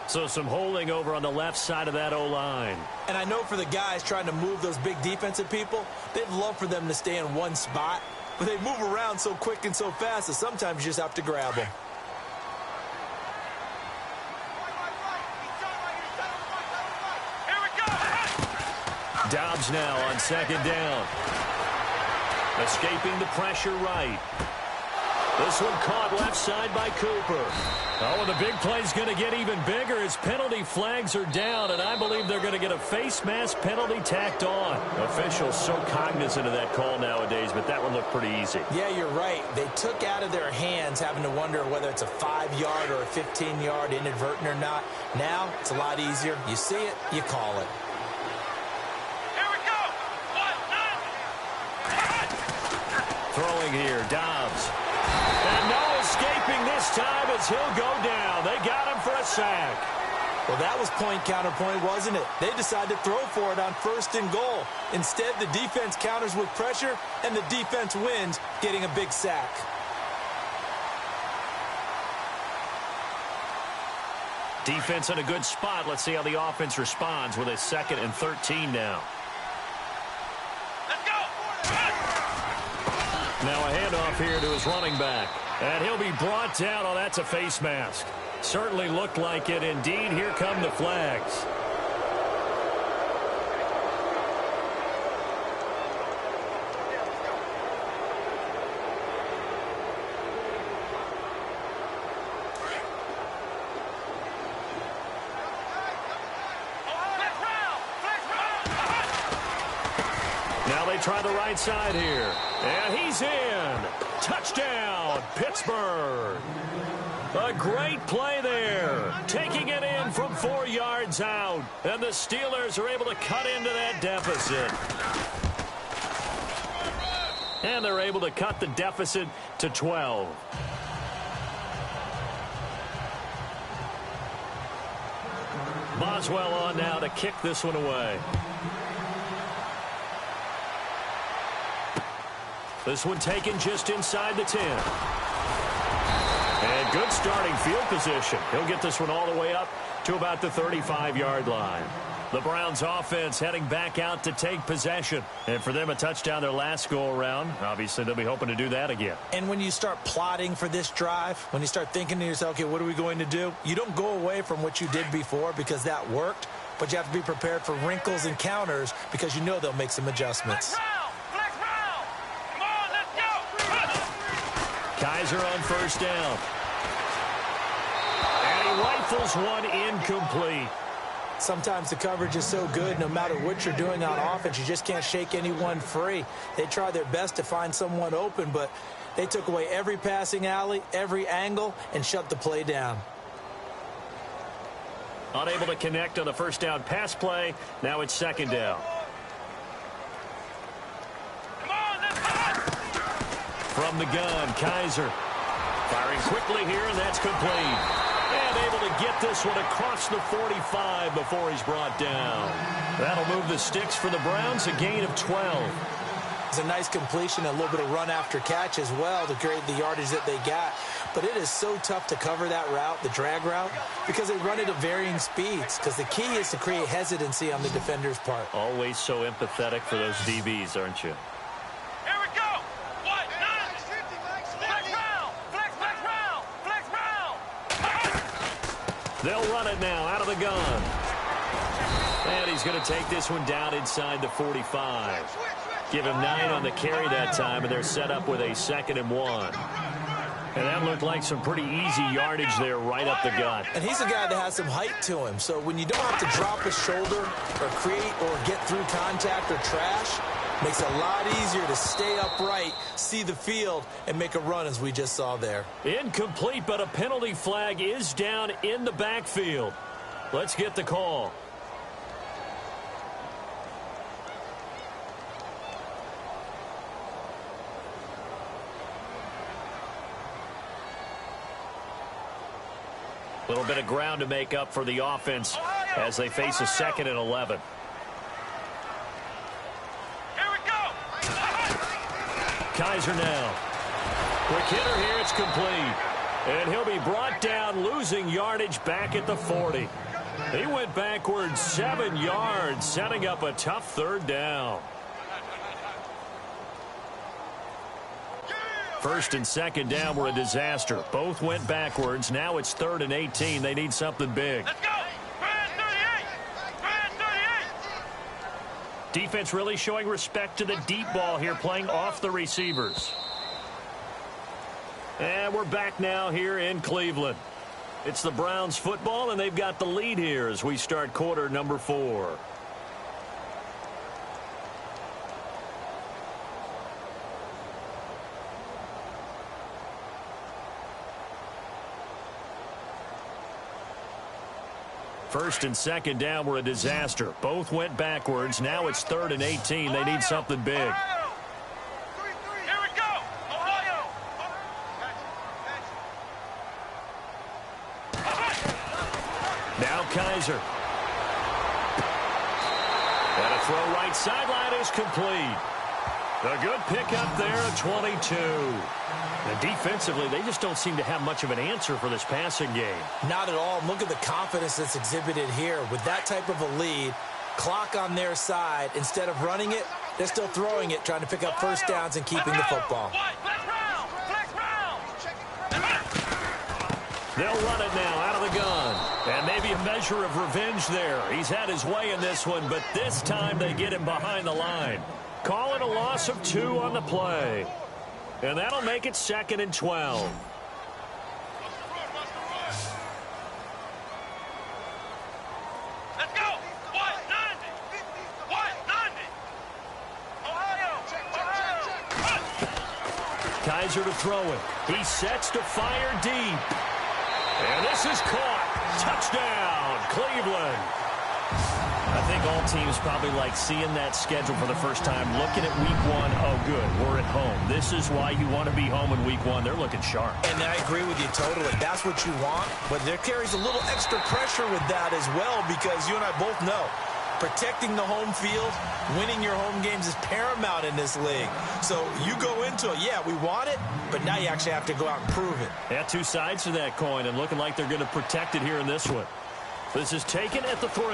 So some holding over on the left side of that O-line. And I know for the guys trying to move those big defensive people, they'd love for them to stay in one spot. But they move around so quick and so fast that sometimes you just have to grab them. Dobbs now on second down. Escaping the pressure right. This one caught left side by Cooper. Oh, and the big play's going to get even bigger as penalty flags are down, and I believe they're going to get a face mask penalty tacked on. Officials so cognizant of that call nowadays, but that one looked pretty easy. Yeah, you're right. They took out of their hands having to wonder whether it's a 5-yard or a 15-yard inadvertent or not. Now, it's a lot easier. You see it, you call it. Throwing here, Dobbs. And no escaping this time as he'll go down. They got him for a sack. Well, that was point counterpoint, wasn't it? They decided to throw for it on first and goal. Instead, the defense counters with pressure, and the defense wins, getting a big sack. Defense in a good spot. Let's see how the offense responds with a 2nd and 13 now. Now a handoff here to his running back. And he'll be brought down. Oh, that's a face mask. Certainly looked like it. Indeed, here come the flags. Now they try the right side here. And he's in. Touchdown, Pittsburgh. A great play there. Taking it in from 4 yards out. And the Steelers are able to cut into that deficit. And they're able to cut the deficit to 12. Boswell on now to kick this one away. This one taken just inside the 10. And good starting field position. He'll get this one all the way up to about the 35-yard line. The Browns offense heading back out to take possession. And for them, a touchdown their last go-around. Obviously, they'll be hoping to do that again. And when you start plotting for this drive, when you start thinking to yourself, okay, what are we going to do? You don't go away from what you did before because that worked. But you have to be prepared for wrinkles and counters because you know they'll make some adjustments. Kaiser on first down. And he rifles one incomplete. Sometimes the coverage is so good, no matter what you're doing on offense, you just can't shake anyone free. They try their best to find someone open, but they took away every passing alley, every angle, and shut the play down. Unable to connect on the first down pass play. Now it's second down. From the gun, Kaiser. Firing quickly here, and that's complete. And able to get this one across the 45 before he's brought down. That'll move the sticks for the Browns, a gain of 12. It's a nice completion, a little bit of run after catch as well to create the yardage that they got. But it is so tough to cover that route, the drag route, because they run it at varying speeds. Because the key is to create hesitancy on the defender's part. Always so empathetic for those DBs, aren't you? They'll run it now out of the gun. And he's going to take this one down inside the 45. Give him 9 on the carry that time, and they're set up with a 2nd and 1. And that looked like some pretty easy yardage there right up the gut. And he's a guy that has some height to him. So when you don't have to drop a shoulder or create or get through contact or trash, makes it a lot easier to stay upright, see the field, and make a run as we just saw there. Incomplete, but a penalty flag is down in the backfield. Let's get the call. A little bit of ground to make up for the offense as they face a 2nd and 11. Kaiser now. Quick hitter here, it's complete. And he'll be brought down, losing yardage back at the 40. He went backwards 7 yards, setting up a tough 3rd down. 1st and 2nd down were a disaster. Both went backwards. Now it's 3rd and 18. They need something big. Let's go! Brand 38! Brand 38! Defense really showing respect to the deep ball here, playing off the receivers. And we're back now here in Cleveland. It's the Browns football, and they've got the lead here as we start quarter number 4. First and 2nd down were a disaster. Both went backwards. Now it's 3rd and 18. They need something big. Here we go! Ohio! Now Kaiser. And a throw right sideline is complete. A good pickup there at 22. And defensively, they just don't seem to have much of an answer for this passing game. Not at all. Look at the confidence that's exhibited here. With that type of a lead, clock on their side, instead of running it, they're still throwing it, trying to pick up first downs and keeping the football. They'll run it now out of the gun. And maybe a measure of revenge there. He's had his way in this one, but this time they get him behind the line. Call it a loss of 2 on the play. And that'll make it 2nd and 12. Let's go! 190! 190! Ohio! Kaiser to throw it. He sets to fire deep. And this is caught. Touchdown, Cleveland. I think all teams probably like seeing that schedule for the first time, looking at week 1. Oh, good, we're at home. This is why you want to be home in week 1. They're looking sharp. And I agree with you totally. That's what you want. But there carries a little extra pressure with that as well, because you and I both know protecting the home field, winning your home games is paramount in this league. So you go into it, yeah, we want it, but now you actually have to go out and prove it. Yeah, 2 sides to that coin, and looking like they're going to protect it here in this one. This is taken at the 3.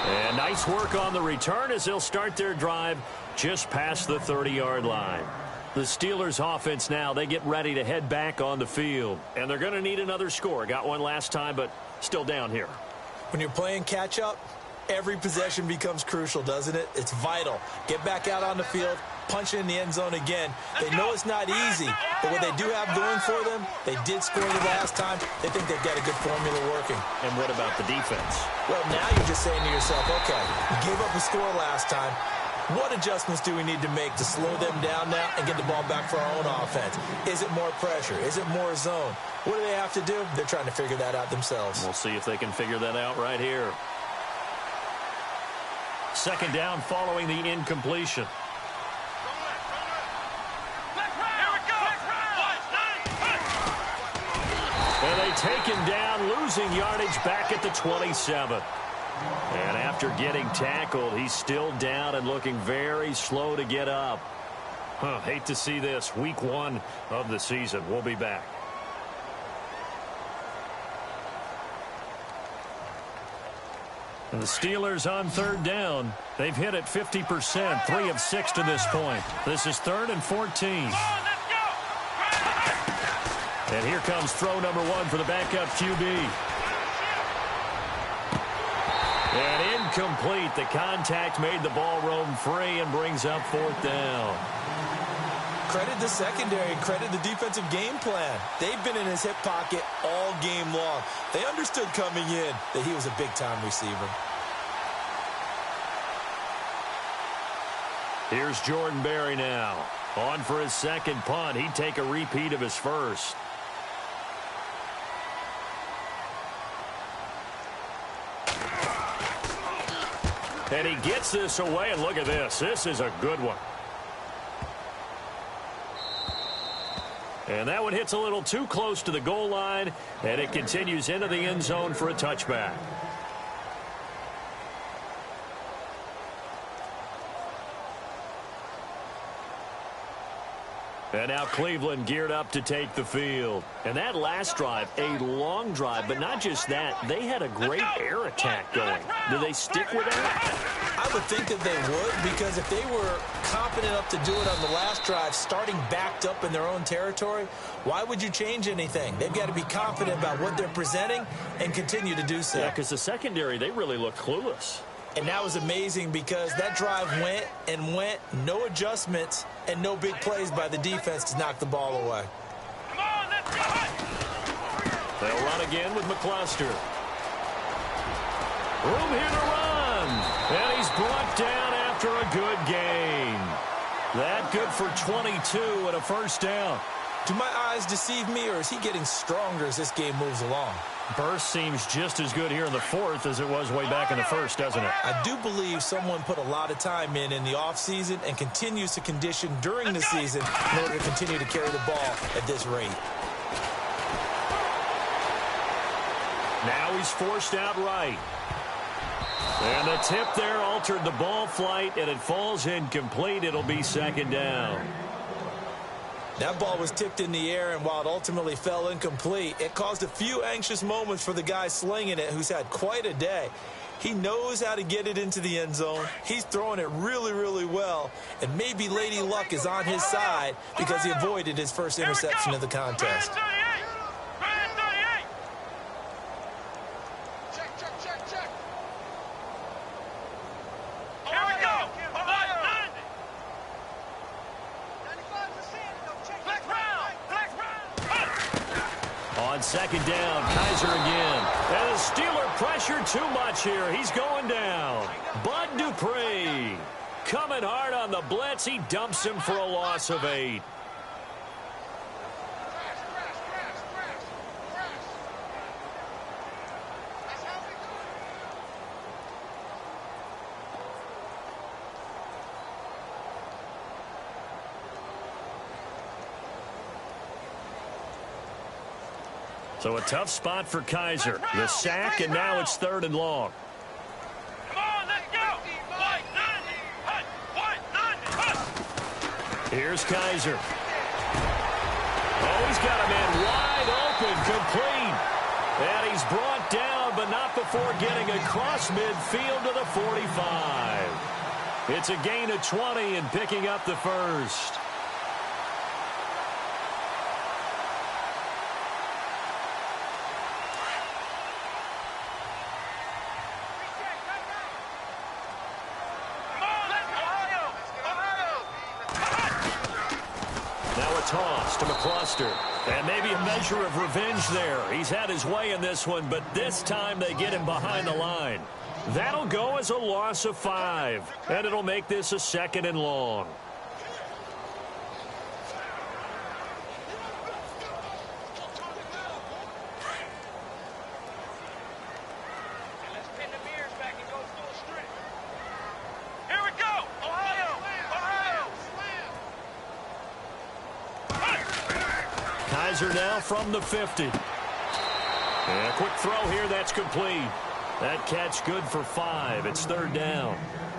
And nice work on the return as they'll start their drive just past the 30-yard line. The Steelers offense now, they get ready to head back on the field. And they're going to need another score. Got one last time, but still down here. When you're playing catch-up, every possession becomes crucial, doesn't it? It's vital. Get back out on the field, punch it in the end zone again. They know it's not easy, but what they do have going for them, they did score the last time. They think they've got a good formula working. And what about the defense? Well, now you're just saying to yourself, okay, we gave up a score last time. What adjustments do we need to make to slow them down now and get the ball back for our own offense? Is it more pressure? Is it more zone? What do they have to do? They're trying to figure that out themselves. We'll see if they can figure that out right here. 2nd down following the incompletion. And they take him down, losing yardage back at the 27. And after getting tackled, he's still down and looking very slow to get up. Hate to see this. Week 1 of the season. We'll be back. And the Steelers on 3rd down. They've hit it 50%, 3 of 6 to this point. This is 3rd and 14. And here comes throw number 1 for the backup QB. And incomplete. The contact made the ball roam free and brings up 4th down. Credit the secondary, credit the defensive game plan. They've been in his hip pocket all game long. They understood coming in that he was a big-time receiver. Here's Jordan Berry now. On for his 2nd punt. He'd take a repeat of his first. And he gets this away, and look at this. This is a good one. And that one hits a little too close to the goal line, and it continues into the end zone for a touchback. And now Cleveland geared up to take the field. And that last drive, a long drive, but not just that. They had a great air attack going. Do they stick with that? I would think that they would, because if they were confident enough to do it on the last drive, starting backed up in their own territory, why would you change anything? They've got to be confident about what they're presenting and continue to do so. Yeah, because the secondary, they really looked clueless. And that was amazing because that drive went and went, no adjustments, and no big plays by the defense to knock the ball away. Come on, let's go! They'll run again with McCluster. Room here to run. And he's brought down after a good gain. That good for 22 and a 1st down. Do my eyes deceive me, or is he getting stronger as this game moves along? Burst seems just as good here in the 4th as it was way back in the 1st, doesn't it? I do believe someone put a lot of time in the offseason and continues to condition during the season in order to continue to carry the ball at this rate. Now he's forced out right. And the tip there altered the ball flight, and it falls incomplete. It'll be 2nd down. That ball was tipped in the air, and while it ultimately fell incomplete, it caused a few anxious moments for the guy slinging it, who's had quite a day. He knows how to get it into the end zone. He's throwing it really, really well. And maybe Lady Luck is on his side because he avoided his first interception of the contest. On second down, Kaiser again. And the Steeler pressure too much here. He's going down. Bud Dupree coming hard on the blitz. He dumps him for a loss of 8. So a tough spot for Kaiser. The sack, and now it's 3rd and long. Come on, let's go. Here's Kaiser. Oh, he's got a man wide open, complete. And he's brought down, but not before getting across midfield to the 45. It's a gain of 20 and picking up the first. Toss to McCluster. And maybe a measure of revenge there. He's had his way in this one, but this time they get him behind the line. That'll go as a loss of 5. And it'll make this a 2nd and long. Kaiser now from the 50. And a quick throw here, that's complete. That catch good for 5. It's 3rd down.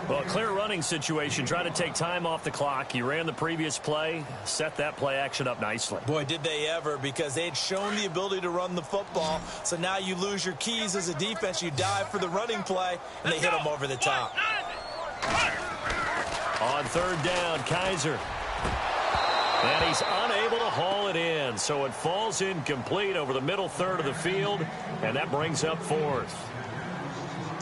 Well, a clear running situation. Try to take time off the clock. You ran the previous play, set that play action up nicely. Boy, did they ever, because they had shown the ability to run the football. So now you lose your keys as a defense. You dive for the running play, and they hit them over the top. On 3rd down, Kaiser. And he's unable to haul it in, so it falls incomplete over the middle 3rd of the field, and that brings up 4th.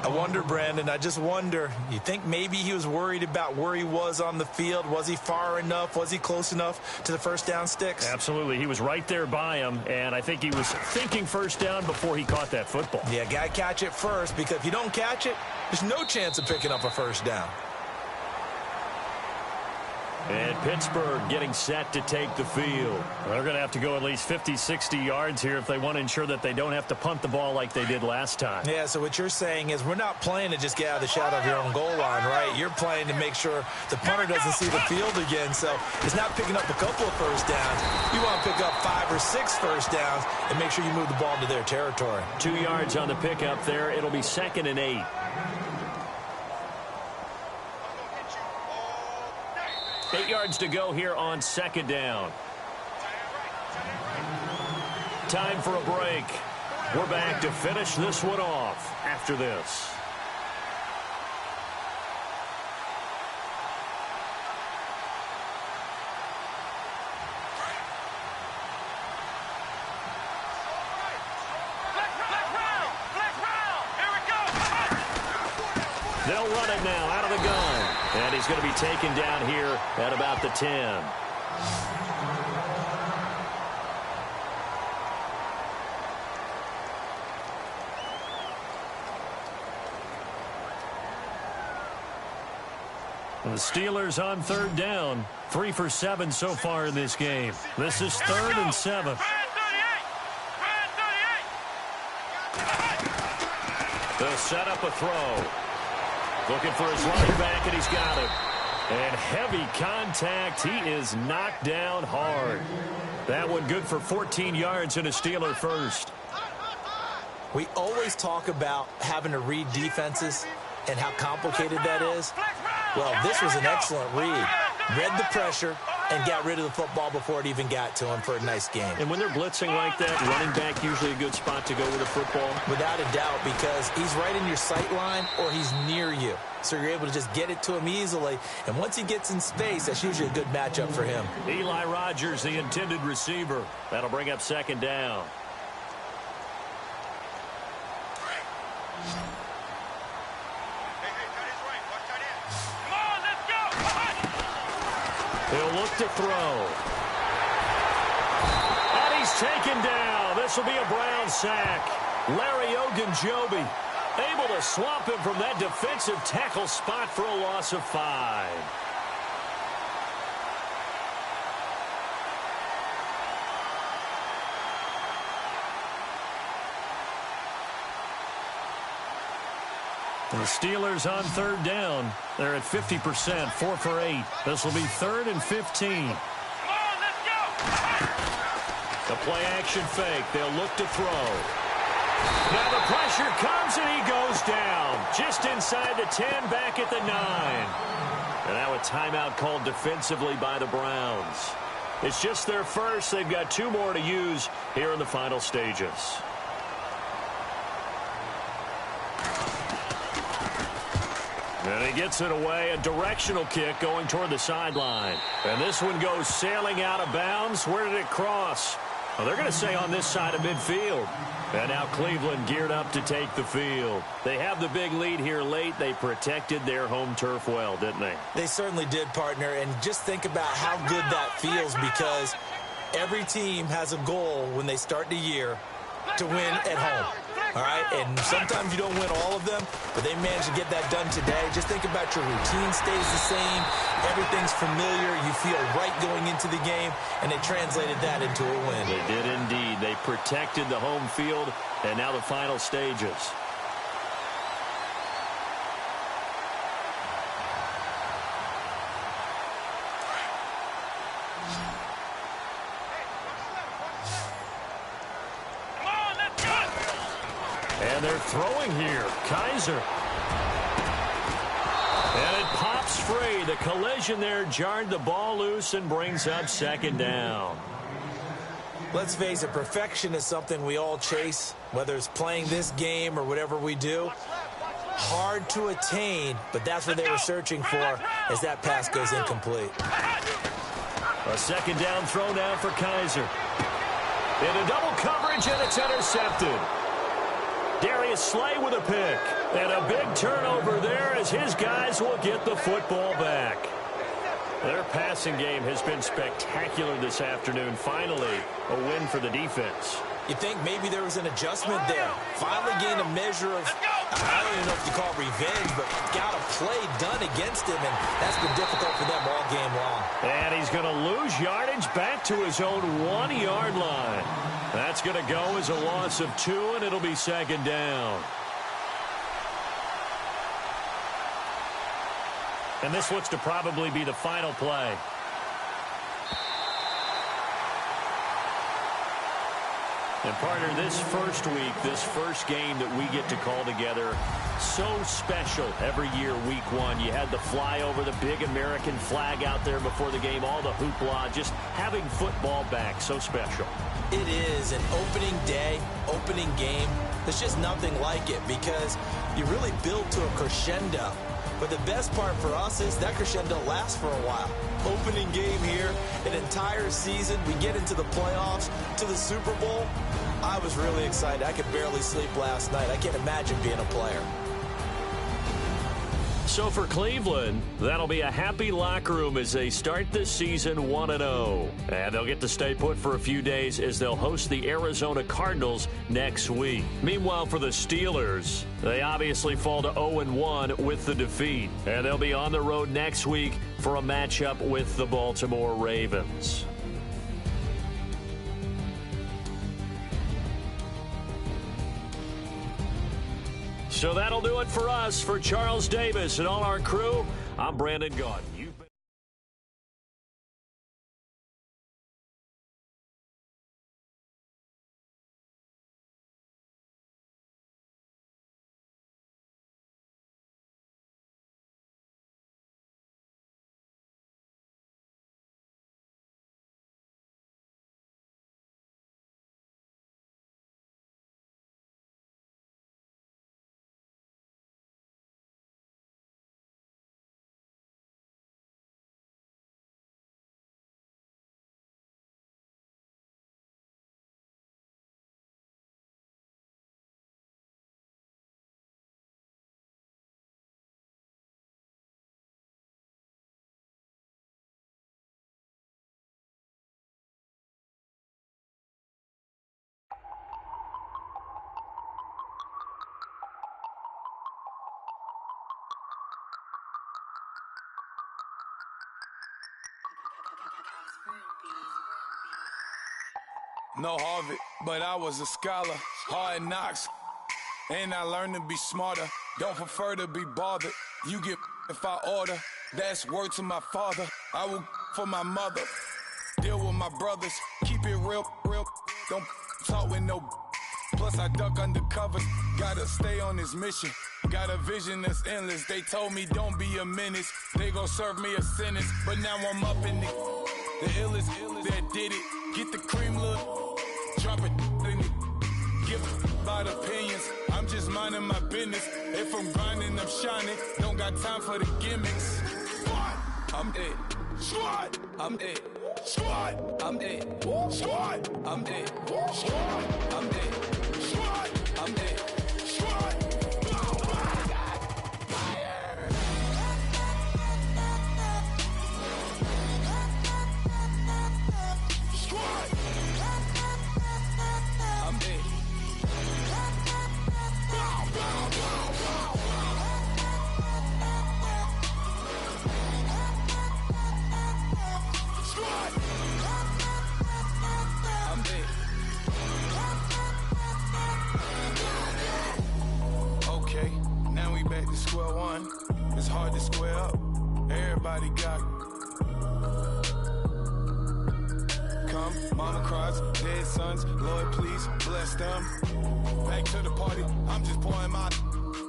I wonder, Brandon, I just wonder, you think maybe he was worried about where he was on the field? Was he far enough? Was he close enough to the first down sticks? Absolutely. He was right there by him, and I think he was thinking first down before he caught that football. Yeah, got to catch it first, because if you don't catch it, there's no chance of picking up a first down. And Pittsburgh getting set to take the field. They're going to have to go at least 50, 60 yards here if they want to ensure that they don't have to punt the ball like they did last time. Yeah, so what you're saying is we're not playing to just get out of the shadow of your own goal line, right? You're playing to make sure the punter doesn't see the field again. So it's not picking up a couple of first downs. You want to pick up 5 or 6 first downs and make sure you move the ball into their territory. 2 yards on the pickup there. It'll be 2nd and 8. Eight yards to go here on 2nd down. Time for a break. We're back to finish this one off after this. They'll run it now out of the gun. And he's going to be taken down here at about the 10. The Steelers on 3rd down. 3 for 7 so far in this game. This is 3rd and 7. They'll set up a throw. Looking for his running back, and he's got it. And heavy contact. He is knocked down hard. That one good for 14 yards and a Steeler first. We always talk about having to read defenses and how complicated that is. Well, this was an excellent read. Read the pressure, and got rid of the football before it even got to him for a nice game. And when they're blitzing like that, running back usually a good spot to go with a football? Without a doubt, because he's right in your sight line or he's near you. So you're able to just get it to him easily. And once he gets in space, that's usually a good matchup for him. Eli Rogers, the intended receiver. That'll bring up second down. He'll look to throw. And he's taken down. This will be a Brown sack. Larry Ogunjobi able to swamp him from that defensive tackle spot for a loss of 5. The Steelers on third down. They're at 50%, 4 for 8. This will be 3rd and 15. The play action fake. They'll look to throw. Now the pressure comes and he goes down. Just inside the 10, back at the 9. And now a timeout called defensively by the Browns. It's just their first. They've got 2 more to use here in the final stages. And he gets it away, a directional kick going toward the sideline. And this one goes sailing out of bounds. Where did it cross? Well, they're going to say on this side of midfield. And now Cleveland geared up to take the field. They have the big lead here late. They protected their home turf well, didn't they? They certainly did, partner. And just think about how good that feels, because every team has a goal when they start the year to win at home. All right, and sometimes you don't win all of them, but they managed to get that done today. Just think about your routine stays the same. Everything's familiar. You feel right going into the game, and they translated that into a win. They did indeed. They protected the home field, and now the final stages. And they're throwing here. Kaiser. And it pops free. The collision there jarred the ball loose and brings up second down. Let's face it, perfection is something we all chase, whether it's playing this game or whatever we do. Hard to attain, but that's what they were searching for as that pass goes incomplete. A second down throw now for Kaiser. Into double coverage, and it's intercepted. Darius Slay with a pick. And a big turnover there as his guys will get the football back. Their passing game has been spectacular this afternoon. Finally, a win for the defense. You think maybe there was an adjustment there. Finally gained a measure of, I don't even know if you call it revenge, but got a play done against him, and that's been difficult for them all game long. And he's going to lose yardage back to his own 1-yard line. That's going to go as a loss of 2, and it'll be second down. And this looks to probably be the final play. And partner, this first week, this first game that we get to call together, so special every year, week 1. You had the flyover, the big American flag out there before the game, all the hoopla, just having football back, so special. It is an opening day, opening game. There's just nothing like it because you really build to a crescendo. But the best part for us is that crescendo lasts for a while. Opening game here, an entire season. We get into the playoffs, to the Super Bowl. I was really excited. I could barely sleep last night. I can't imagine being a player. So for Cleveland, that'll be a happy locker room as they start this season 1-0. And they'll get to stay put for a few days as they'll host the Arizona Cardinals next week. Meanwhile, for the Steelers, they obviously fall to 0-1 with the defeat. And they'll be on the road next week for a matchup with the Baltimore Ravens. So that'll do it for us. For Charles Davis and all our crew, I'm Brandon Gaudin. No Harvard, but I was a scholar. Hard knocks, and I learned to be smarter. Don't prefer to be bothered. You get if I order. That's word to my father. I will for my mother. Deal with my brothers. Keep it real, real. Don't talk with no. Plus I duck undercover. Gotta stay on this mission. Got a vision that's endless. They told me don't be a menace. They gon' serve me a sentence. But now I'm up in the illest that did it. Get the cream look. Drop it in it. Give about opinions. I'm just minding my business. If I'm grinding, I'm shining. Don't got time for the gimmicks. I'm dead. Squad. I'm dead. Squad. I'm dead. Squad. I'm dead. Squad. I'm dead. Squad. I'm dead. Squad. Back to square one. It's hard to square up. Everybody got come. Mama cries, dead sons. Lord, please bless them. Back to the party. I'm just pouring my.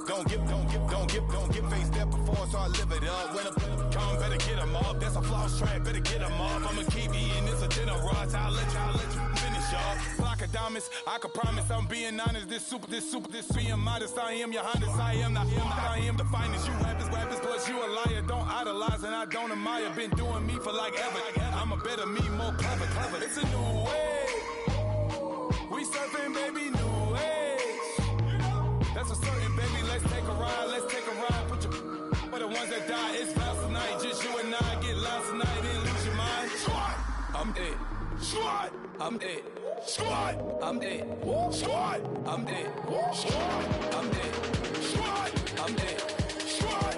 Don't give face that before, so I live it up. When I come, better get them up. That's a floss track, better get them up. I'ma keep eating this a dinner rush. I'll let you finish up. Flock of diamonds, I can promise I'm being honest. This being modest. I am your highness. I am not him. I am the finest. You rappers, plus you a liar. Don't idolize and I don't admire. Been doing me for like ever. I'm a better me, more clever. It's a new way. We surfing, baby, new age. That's a certain, baby. Let's take a ride. Put your for the ones that die. It's vows tonight. Just you and I get lost tonight. Then lose your mind. Squad. I'm dead. Squad. I'm dead. Squad. I'm dead. Squad. I'm dead. Squad. I'm dead. Squad. I'm dead. Squad.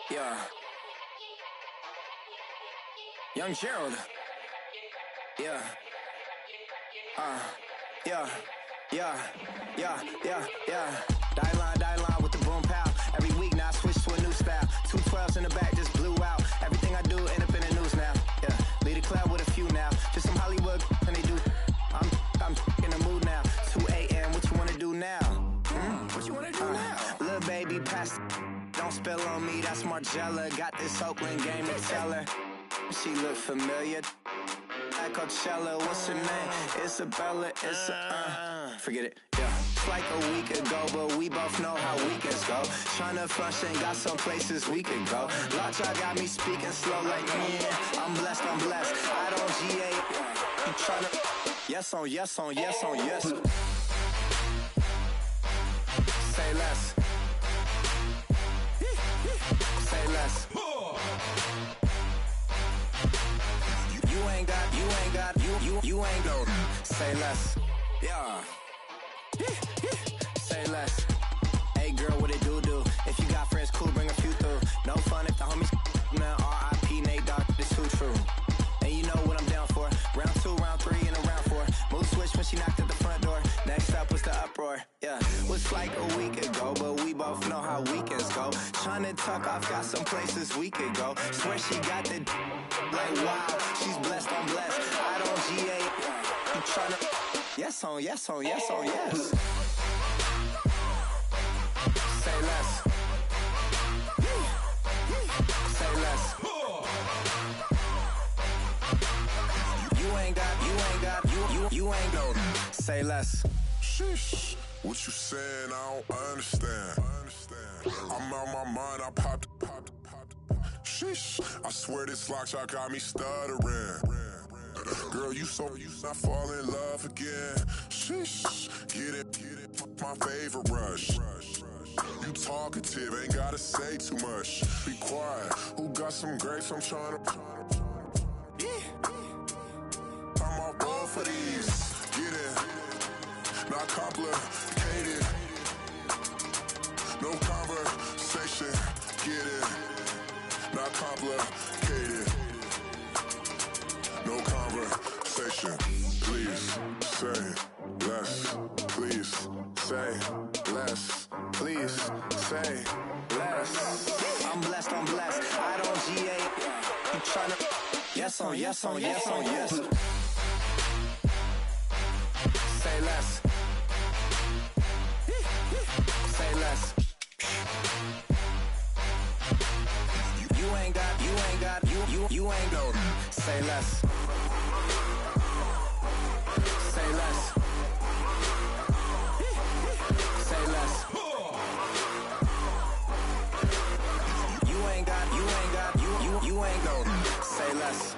Yeah. Young Gerald. Yeah. Die line with the boom pow. Every week now I switch to a new style. 212s in the back just blew out. Everything I do end up in the news now. Yeah. Lead a club with a few now. Just some Hollywood and they do. I'm in the mood now. 2 a.m. What you wanna do now? What you wanna do now? Little baby pass. Don't spill on me, that's Margella. Got this Oakland game to tell her. She look familiar. Like Coachella, what's her name? Isabella, forget it, yeah. It's like a week ago, but we both know how weekends go. Tryna function, got some places we could go. Lot y'all got me speaking slow like, yeah, I'm blessed. I don't GA. You tryna, yes on yes. Say less. Say less. You ain't go. Say less. Yeah. Say less. Hey girl, what it do? If you got friends, cool, bring a few through. No fun if the homies man. R.I.P. Nate Dogg, it's too true. And you know what I'm down for. Round 2, round 3, and a round 4. Mood switch when she knocked at the front door. Next up was the uproar. Yeah, was like a week ago, but we both know how weekends go. Tryna tuck off, got some places we could go. Swear she got the like wow, she's blessed, I'm blessed. I don't GA. You tryna. yes on yes on yes on yes. Say less. Say less. You ain't no. Say less. Sheesh. What you saying? I don't understand. I'm out my mind. I popped. Sheesh. I swear this lock shot got me stuttering. Girl, you not fall in love again. Sheesh. Get it. My favorite rush. You talkative, ain't gotta say too much. Be quiet. Who got some grapes? I'm trying to. I'm all born for these. Get in. Not complicated. No conversation. Get in. Not complicated. No conversation. Please say less. Please say less. Please say less. I'm blessed. I don't GA. You tryna. Yes on yes on yes on yes. Say less. Say less. You ain't got, you ain't no. Say less. Say less. Say less. You ain't got, you ain't no. Say less.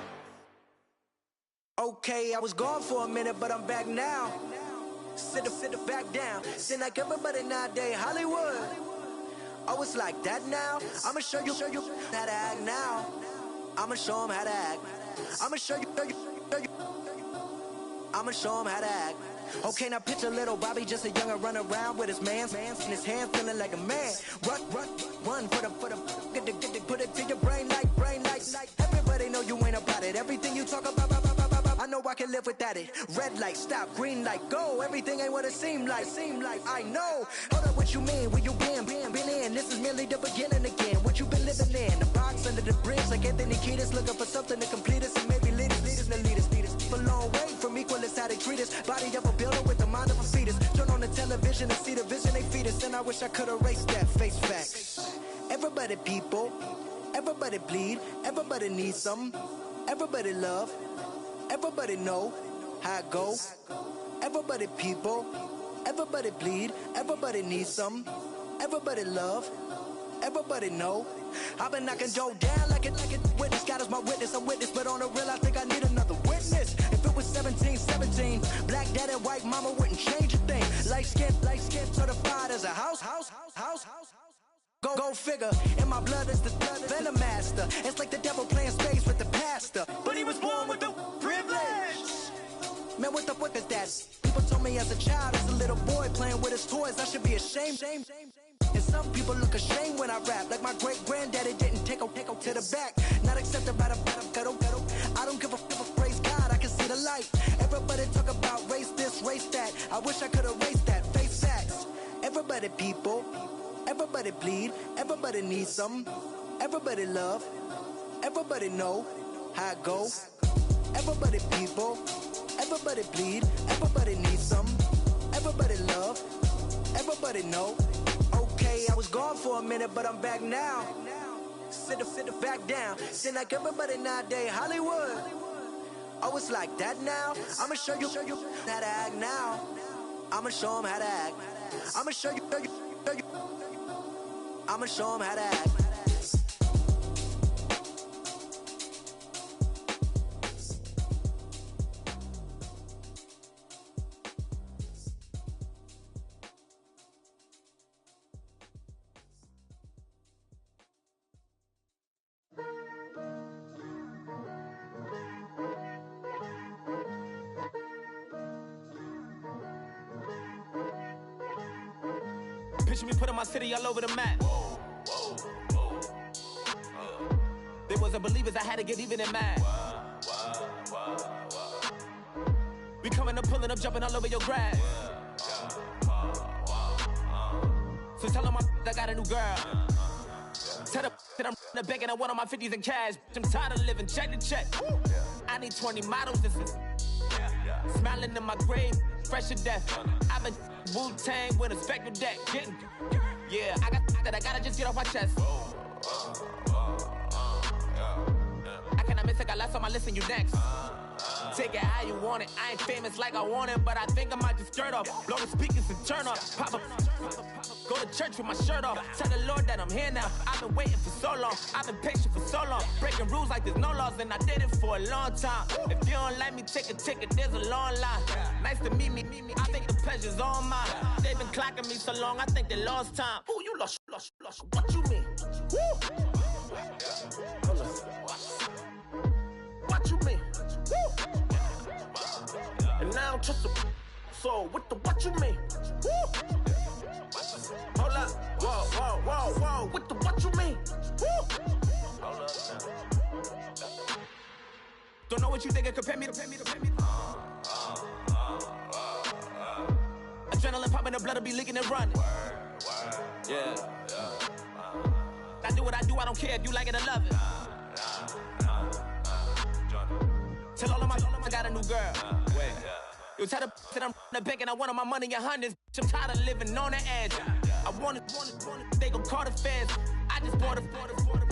Okay, I was gone for a minute, but I'm back now. Sit back down. Seem like everybody nowadays Hollywood. Oh, it's like that now. I'ma show you how to act now. I'ma show them how to act. I'ma show you. I'ma show them how to act. Okay, now picture little Bobby, just a young'un run around with his man's in his hand, feeling like a man. Run, put it to your brain like. Everybody know you ain't about it. Everything you talk about, I know I can live without it. Red light, stop, green light, go. Everything ain't what it seem like. I know. Hold up, what you mean? Where you been in? This is merely the beginning again. What you been living in? The box under the bridge, like Anthony Kiedis, looking for something to complete us and maybe lead us. A long way from equal is how they treat us. Body of a builder with the mind of a fetus. Turn on the television and see the vision they feed us. And I wish I could erase that. Face facts. Everybody people, everybody bleed, everybody needs something. Everybody love, everybody know how it go. Everybody people, everybody bleed, everybody needs something. Everybody love, everybody know. I've been knocking Joe down like it witness. God is my witness, I'm witness, but on the real I think I need another witness. If it was 17, black dad and white mama wouldn't change a thing. Light skin, certified as a house. Go figure, in my blood is the venom master. It's like the devil playing space with the pastor. But he was born with the privilege. Man, what the fuck is that? People told me as a child, as a little boy playing with his toys, I should be ashamed. And some people look ashamed when I rap, like my great-granddaddy didn't take a to the back. Not accepted by the ghetto. I don't give a praise God, I can see the light. Everybody talk about race this, race that. I wish I could erase that, face facts. Everybody people, everybody bleed, everybody needs something. Everybody love, everybody know how it go. Everybody people, everybody bleed, everybody needs something. Everybody love, everybody know. Okay, I was gone for a minute, but I'm back now. Sit back down. Seem like everybody nowadays Hollywood. Oh, it's like that now. I'ma show you how to act now. I'ma show them how to act. I'ma show you. I'ma show them how to act. Picture me putting my city all over the map. They wasn't believers, I had to get even and mad. We coming up, pulling up, jumping all over your grass. So tell them I got a new girl. Tell them that I'm the bank and I want all my 50s in cash. I'm tired of living check to check. I need 20 models, this is smiling in my grave. fresh to death. I've been Wu-Tang with a spectral deck. Yeah, I gotta just get off my chest. I cannot miss it, got last on my list and you next. Take it how you want it. I ain't famous like I want it, but I think I might just skirt off. Blow the speakers and turn off. Pop up. Go to church with my shirt off. Tell the Lord that I'm here now. I've been waiting for so long. I've been patient for so long. Breaking rules like there's no laws, and I did it for a long time. If you don't like me, take a ticket. There's a long line. Nice to meet me. I think the pleasure's all mine. They've been clocking me so long, I think they lost time. Ooh, you lost. What you mean? Woo! What you mean? Woo! And now I'm just a so what you mean? Woo! Hold up, whoa, what you mean? Woo! Hold up now. Don't know what you think, compare me to. Adrenaline popping, the blood will be leaking and running. Yeah. I do what I do, I don't care if you like it or love it. Tell all of my I got a new girl. Wait. You tell the that I'm the bank and I want all my money in hundreds. I'm tired of living on the edge. I want it, they gon' call the feds. I just bought a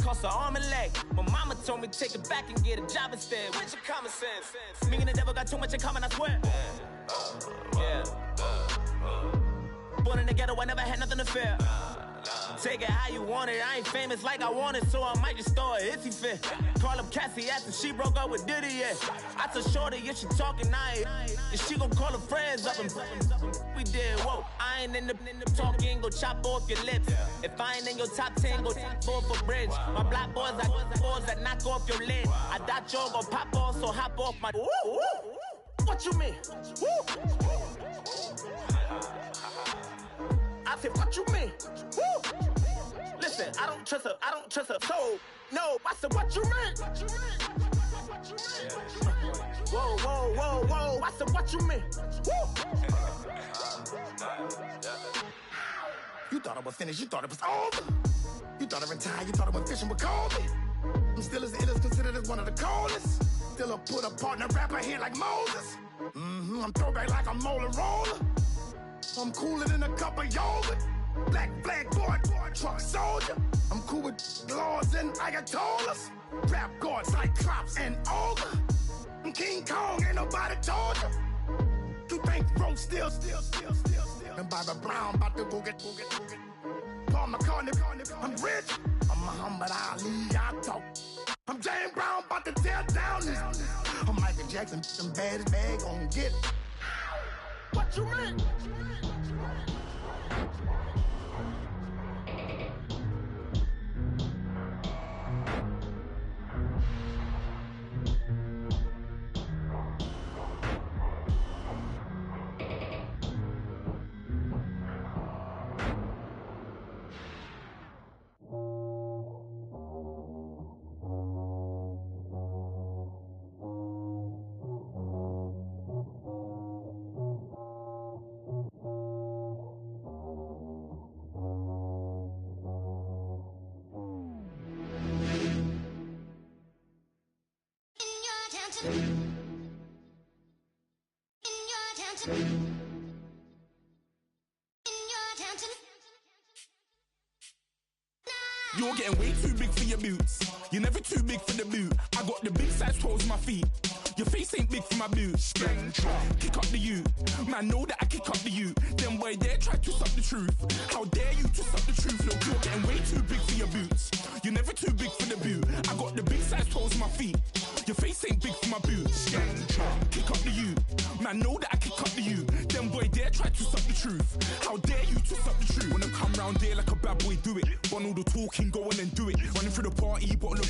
cost an arm and leg. My mama told me take it back and get a job instead. Where's your common sense? Me and the devil got too much in common, I swear. Yeah. Born in the ghetto, I never had nothing to fear. Take it how you want it. I ain't famous like I want it, so I might just throw a iffy fit. Call up Cassie after she broke up with Diddy, yeah. I told Shorty if she talking, I ain't. And she gon' call her friends up and we did, whoa. I ain't in the talking, go chop off your lips. If I ain't in your top 10, go top 4 for bridge. My black boys, I got boys that knock off your lid. I thought y'all gon' pop off, so hop off my. What you mean? I said, what you mean? Woo! Listen, I don't trust her soul. No, I said, what you mean? Whoa. I said, what you mean? Woo! You thought I was finished, you thought it was over. You thought I retired, you thought I went fishing with Kobe. I'm still as ill as considered as one of the coldest. Still a put a partner rapper here like Moses. I'm throwback like a molar roller. I'm cooler than a cup of yogurt. Black flag boy, truck soldier. I'm cool with laws and Ayatollahs. Rap gods like Klops and Olga. I'm King Kong, ain't nobody told you. You think Rose still. And Barbara Brown about to go get. Paul McCartney, I'm rich. I'm Muhammad Ali, I talk. I'm James Brown, about to tear down this. I'm Michael Jackson, some bad gon' get. What you mean? You're getting way too big for your boots. You're never too big for the boot. I got the big size toes on my feet. Your face ain't big for my boots. Kick up the you. Man, know that I kick up the you. Them boy there try to suck the truth. How dare you to suck the truth? Look, you're getting way too big for your boots. You're never too big for the boot. I got the big size toes on my feet. Your face ain't big for my boots. Kick up the you. Man, know that I kick up the you. Them boy there try to suck the truth. How dare you to suck the truth? Wanna come round there like a bad boy, do it. Want all the talking, go on and do it. Running through the party, bottle up.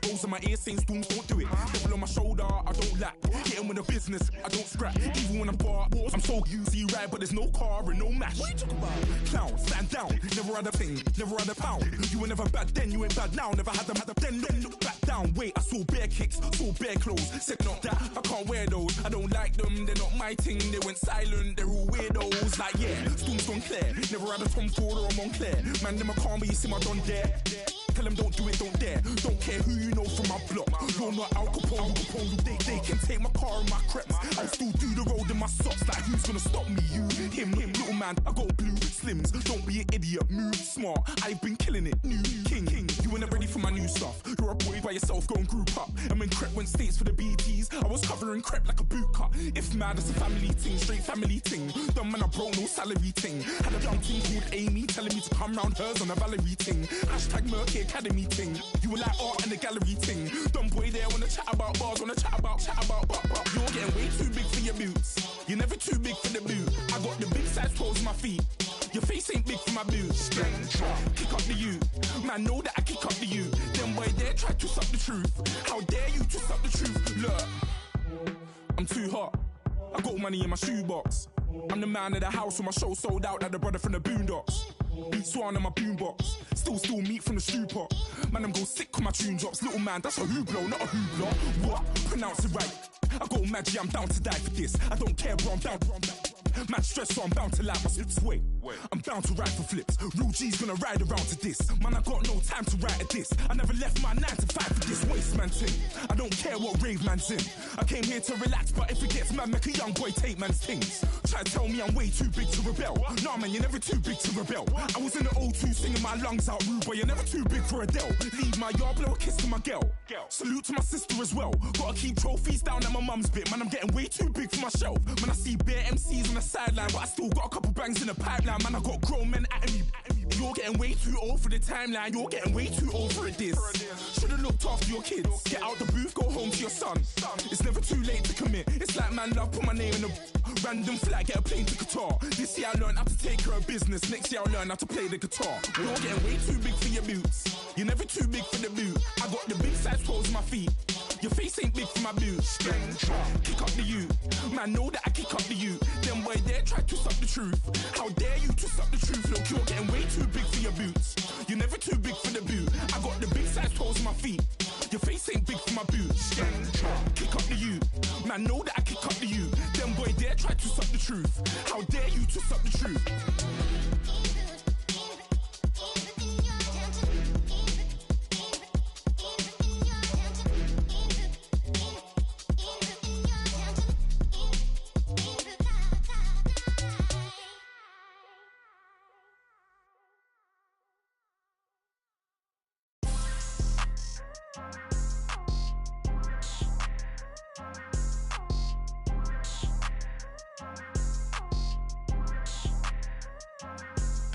Rolls on my ear saying storms, don't do it. Double on my shoulder, I don't lack. Getting with the business, I don't scrap. Even when I'm bar, I'm so easy right, but there's no car and no match. What you talking about? Clown, stand down. Never had a thing, never had a pound. You were never bad then, you ain't bad now. Never had them, then look back down. Wait, I saw bare kicks, saw bare clothes. Said not that, I can't wear those. I don't like them, they're not my thing. They went silent, they're all weirdos. Like yeah, storms gone clear. Never had a Tom Ford or a Montclair. Man, them I can't, but you see my don there. Tell them don't do it, don't dare. Don't care who you know from my block. You're not Al Capone, they can take my car and my creps. I still do the road in my my socks like who's gonna stop me? You, him, little man, I got blue slims. Don't be an idiot, move smart. I've been killing it, new king. You ain't ready for my new stuff. You're a boy by yourself, go and group up. And when Crep went states for the BTs, I was covering Crep like a boot cut. If mad, it's a family ting, straight family ting. Dumb man, I broke no salary ting. Had a young ting called Amy telling me to come round hers on a Valerie ting. Hashtag Murky Academy ting. You were like art and the gallery ting. Dumb boy there wanna chat about bars, wanna chat about. You're getting way too big for your boots. You're never too big for the boot. I got the big size toes on my feet. Your face ain't big for my boots. Kick up the you. Man, know that I kick up the you. Them boy there try to suck the truth. How dare you to suck the truth? Look, I'm too hot. I got money in my shoebox. I'm the man of the house when my show sold out like the brother from the Boondocks. Beat Swan in my boombox. Still meat from the stew pot. Man, I'm go sick when my tune drops. Little man, that's a hooplo, not a hoopla. What? Pronounce it right. I go Maggie, I'm down to die for this. I don't care, bro, I'm down. Man stress, so I'm bound to like my slips. Wait, I'm bound to ride for flips. Real G's gonna ride around to this. Man, I got no time to write a diss. I never left my 9 to 5 for this waste man thing. I don't care what rave man's in. I came here to relax, but if it gets mad, make a young boy take man's things. Try to tell me I'm way too big to rebel. Nah, man, you're never too big to rebel. I was in the O2 singing my lungs out, rude, but you're never too big for Adele. Leave my yard, blow a kiss to my girl. Salute to my sister as well. Gotta keep trophies down at my mum's bit. Man, I'm getting way too big for my shelf. Man, I see bare MCs on the sideline, but I still got a couple bangs in the pipeline. Man, I got grown men at me. You're getting way too old for the timeline. You're getting way too old for a diss. Should've looked after your kids. Get out the booth, go home to your son. It's never too late to commit. It's like man, love, put my name in a random flag, get a plane to Qatar. This year I learned how to take care of business. Next year I'll learn how to play the guitar. You're getting way too big for your boots. You're never too big for the boot. I got the big size toes on my feet. Your face ain't big for my boots. Kick up the you. Man, know that I kick up the you. Them boy there try to suck the truth. How dare you to suck the truth? Look, you're getting way too big for your boots. You're never too big for the boot. I got the big size toes on my feet. Your face ain't big for my boots. Kick up the you. Man, know that I kick up the you. Them boy there try to suck the truth. How dare you to suck the truth?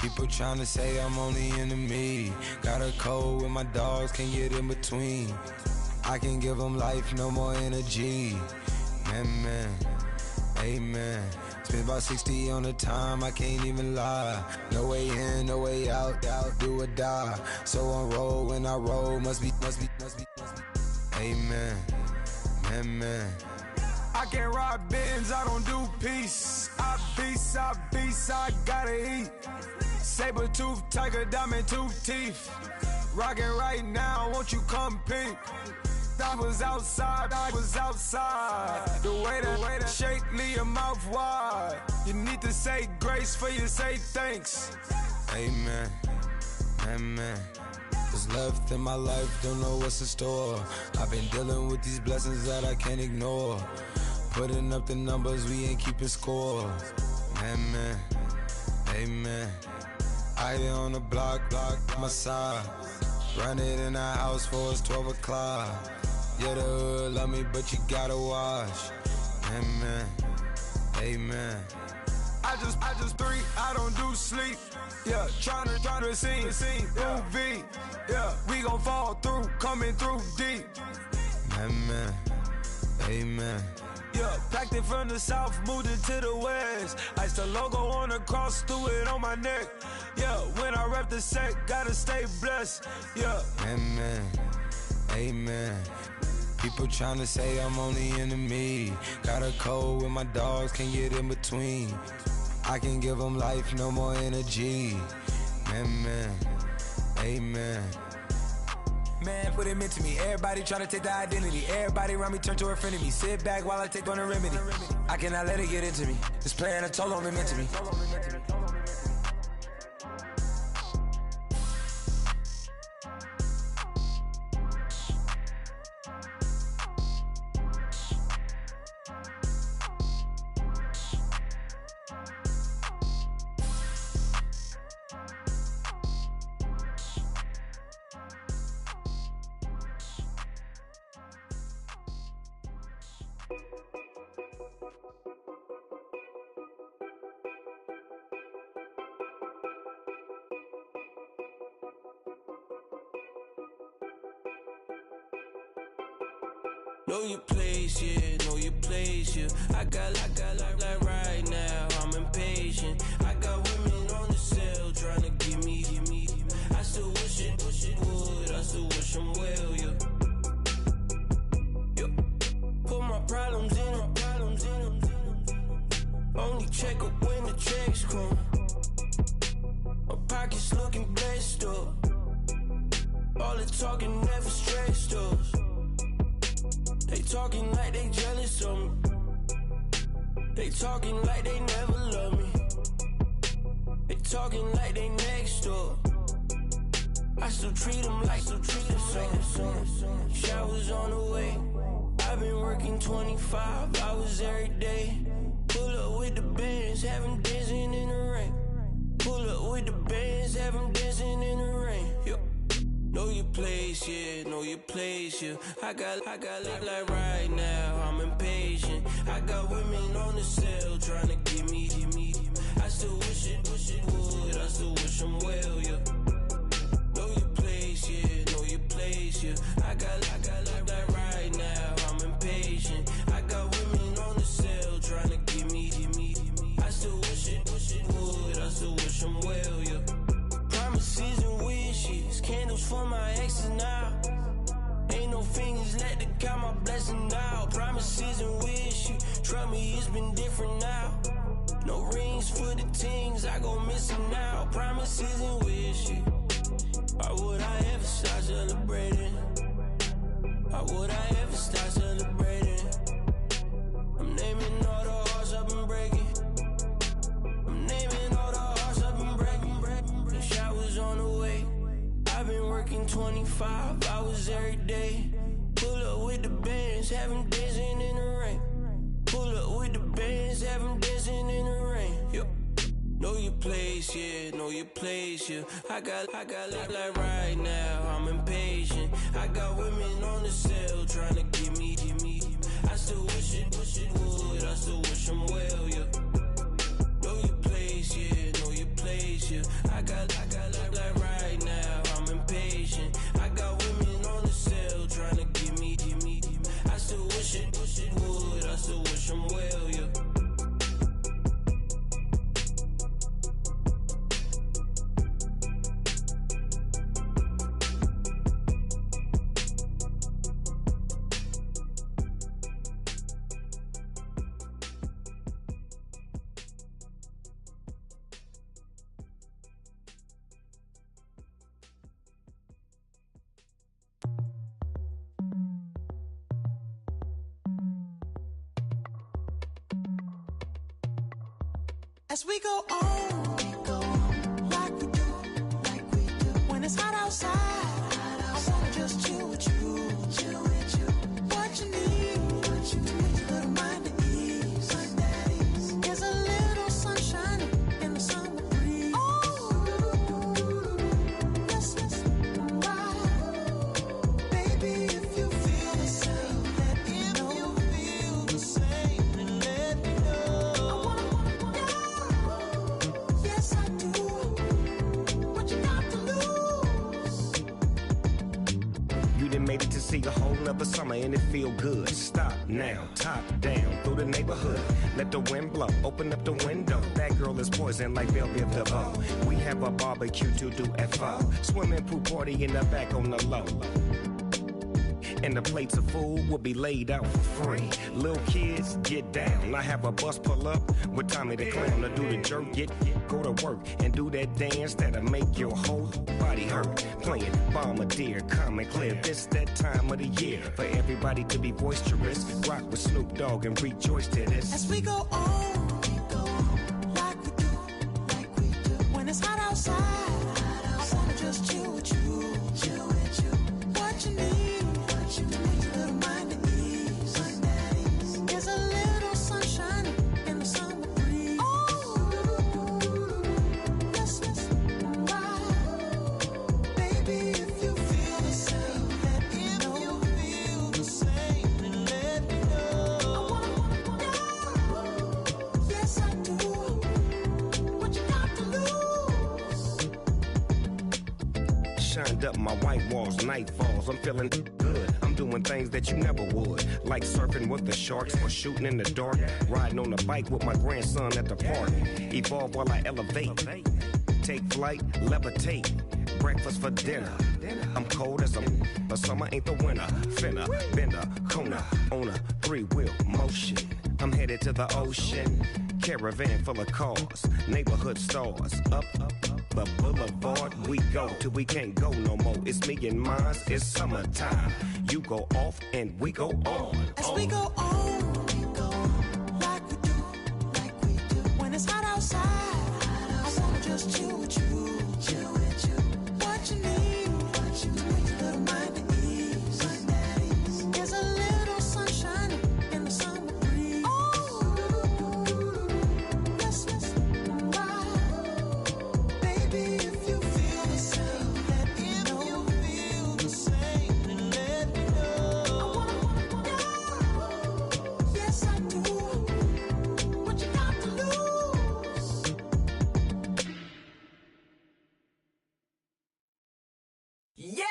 People tryna say I'm only enemy. Got a code with my dogs, can't get in between. I can give them life, no more energy. Man, amen. Spent about 60 on the time, I can't even lie. No way in, no way out, do or die. So on roll, when I roll, must be. Amen, man. I can't ride Benz, I don't do peace. I beast, I gotta eat. Saber tooth, tiger, diamond tooth teeth. Rockin' right now, won't you come peep? I was outside. The way that shake, leave your mouth wide. You need to say grace for you say thanks. Amen. What's left in my life, don't know what's in store. I've been dealing with these blessings that I can't ignore. Putting up the numbers, we ain't keeping score. Amen. I here on the block, my side. Run it in the house for it's 12 o'clock. Yeah, the hood love me, but you gotta watch. Amen. I just three, I don't do sleep. Yeah, tryna see UV. Yeah, we gon' fall through, coming through deep. Amen. Yeah, packed it from the south, moved it to the west. Iced the logo on the cross, threw it on my neck. Yeah, when I rep the set, gotta stay blessed. Yeah. Amen. People tryna say I'm only enemy. Got a code with my dogs, can't get in between. I can give them life, no more energy. Amen. Man, put it into me. Everybody trying to take the identity. Everybody around me turn to a friend of me. Sit back while I take on the remedy. I cannot let it get into me. This playing a toll on me, meant to me. Know your place, yeah, know your place, yeah. I got like right now, I'm impatient. I got women on the cell trying to give me. I still wish it would, I still wish them well, yeah. Put my problems in them. Only check up when the checks come. My pockets looking blessed up. All the talking never stressed us. They talking like they jealous of me. They talking like they never love me. They talking like they next door. I still treat them like some. Showers on the way. I've been working 25 hours every day. Pull up with the bands, have them dancing in the rain. Pull up with the bands, have them dancing in the rain. Yo. Know your place, yeah, know your place, yeah. I got like right now, I'm impatient. I got women on the cell trying to give me. I still wish it would, I still wish them well, yeah. Know your place, yeah, know your place, yeah. I got like right now, I'm impatient. I got women on the cell trying to give me. I still wish it would, I still wish them well, yeah. Promises and wishes, candles for my exes now. Ain't no fingers let to count my blessing now. Promises and wishes, trust me, it's been different now. No rings for the things, I gon' miss them now. Promises and wishes, why would I ever start celebrating? Why would I ever start celebrating? I'm naming all the hearts I've been breaking. I'm naming all the hearts I've been breaking. The showers on the way. I've been working 25 hours every day. Pull up with the bands, have them dancing in the rain. Pull up with the bands, have them dancing in the rain. Yo. Know your place, yeah, know your place, yeah. I got like right now, I'm impatient. I got women on the cell trying to give me. I still wish it would, I still wish them well, yeah. Know your place, yeah, know your place, yeah. I got like right now, I'm impatient. I got women on the cell trying to give me. I still wish it would, I still wish them well, yeah. As we go on, like we do. When it's hot outside, I wanna just chill with you. What you need, to make your little mind at ease. There's a little sunshine in the summer breeze. Yes, right. Baby, if you feel the same, let me know. Yes, I do. What you got to lose? You done made it to see a whole nother summer and it feel good. Stop now, top down through the neighborhood. Let the wind blow, open up the window. That girl is poison like Velvet DeVoe. We have a barbecue to do FO. Swimming pool party in the back on the low. And the plates of food will be laid out for free. Little kids, get down. I have a bus pull up with Tommy the Clown to do the jerk. Go to work and do that dance that'll make your whole body hurt. Playing Bombardier, calm and clear. This that time of the year for everybody to be boisterous. Rock with Snoop Dogg and rejoice to this. As we go on, like we do. When it's hot outside, I wanna just chill with you. What you need, to make your little mind at ease. There's a little sunshine in the summer breeze. Yes, right. Baby, if you feel the same, let me know. Yes, I do. What you got to lose? Shined up my white walls, night falls. I'm feeling good. I'm doing things that you never would, like surfing with the sharks or shooting in the dark, riding on a bike with my grandson at the park. Evolve while I elevate, take flight, levitate, breakfast for dinner. I'm cold as a summer ain't the winter. Finna, bender, Kona, on a three-wheel motion. I'm headed to the ocean, caravan full of cars, neighborhood stars. Up the boulevard we go till we can't go no more. It's me and mine, it's summertime. You go off and we go on. As we go on, like we do, when it's hot outside. I wanna just chill with you. What you need, to make your little mind at ease. There's a little sunshine in the summer breeze. Yes, baby, if you feel the same, let me know. Yes, I do. What you got to lose? Yeah.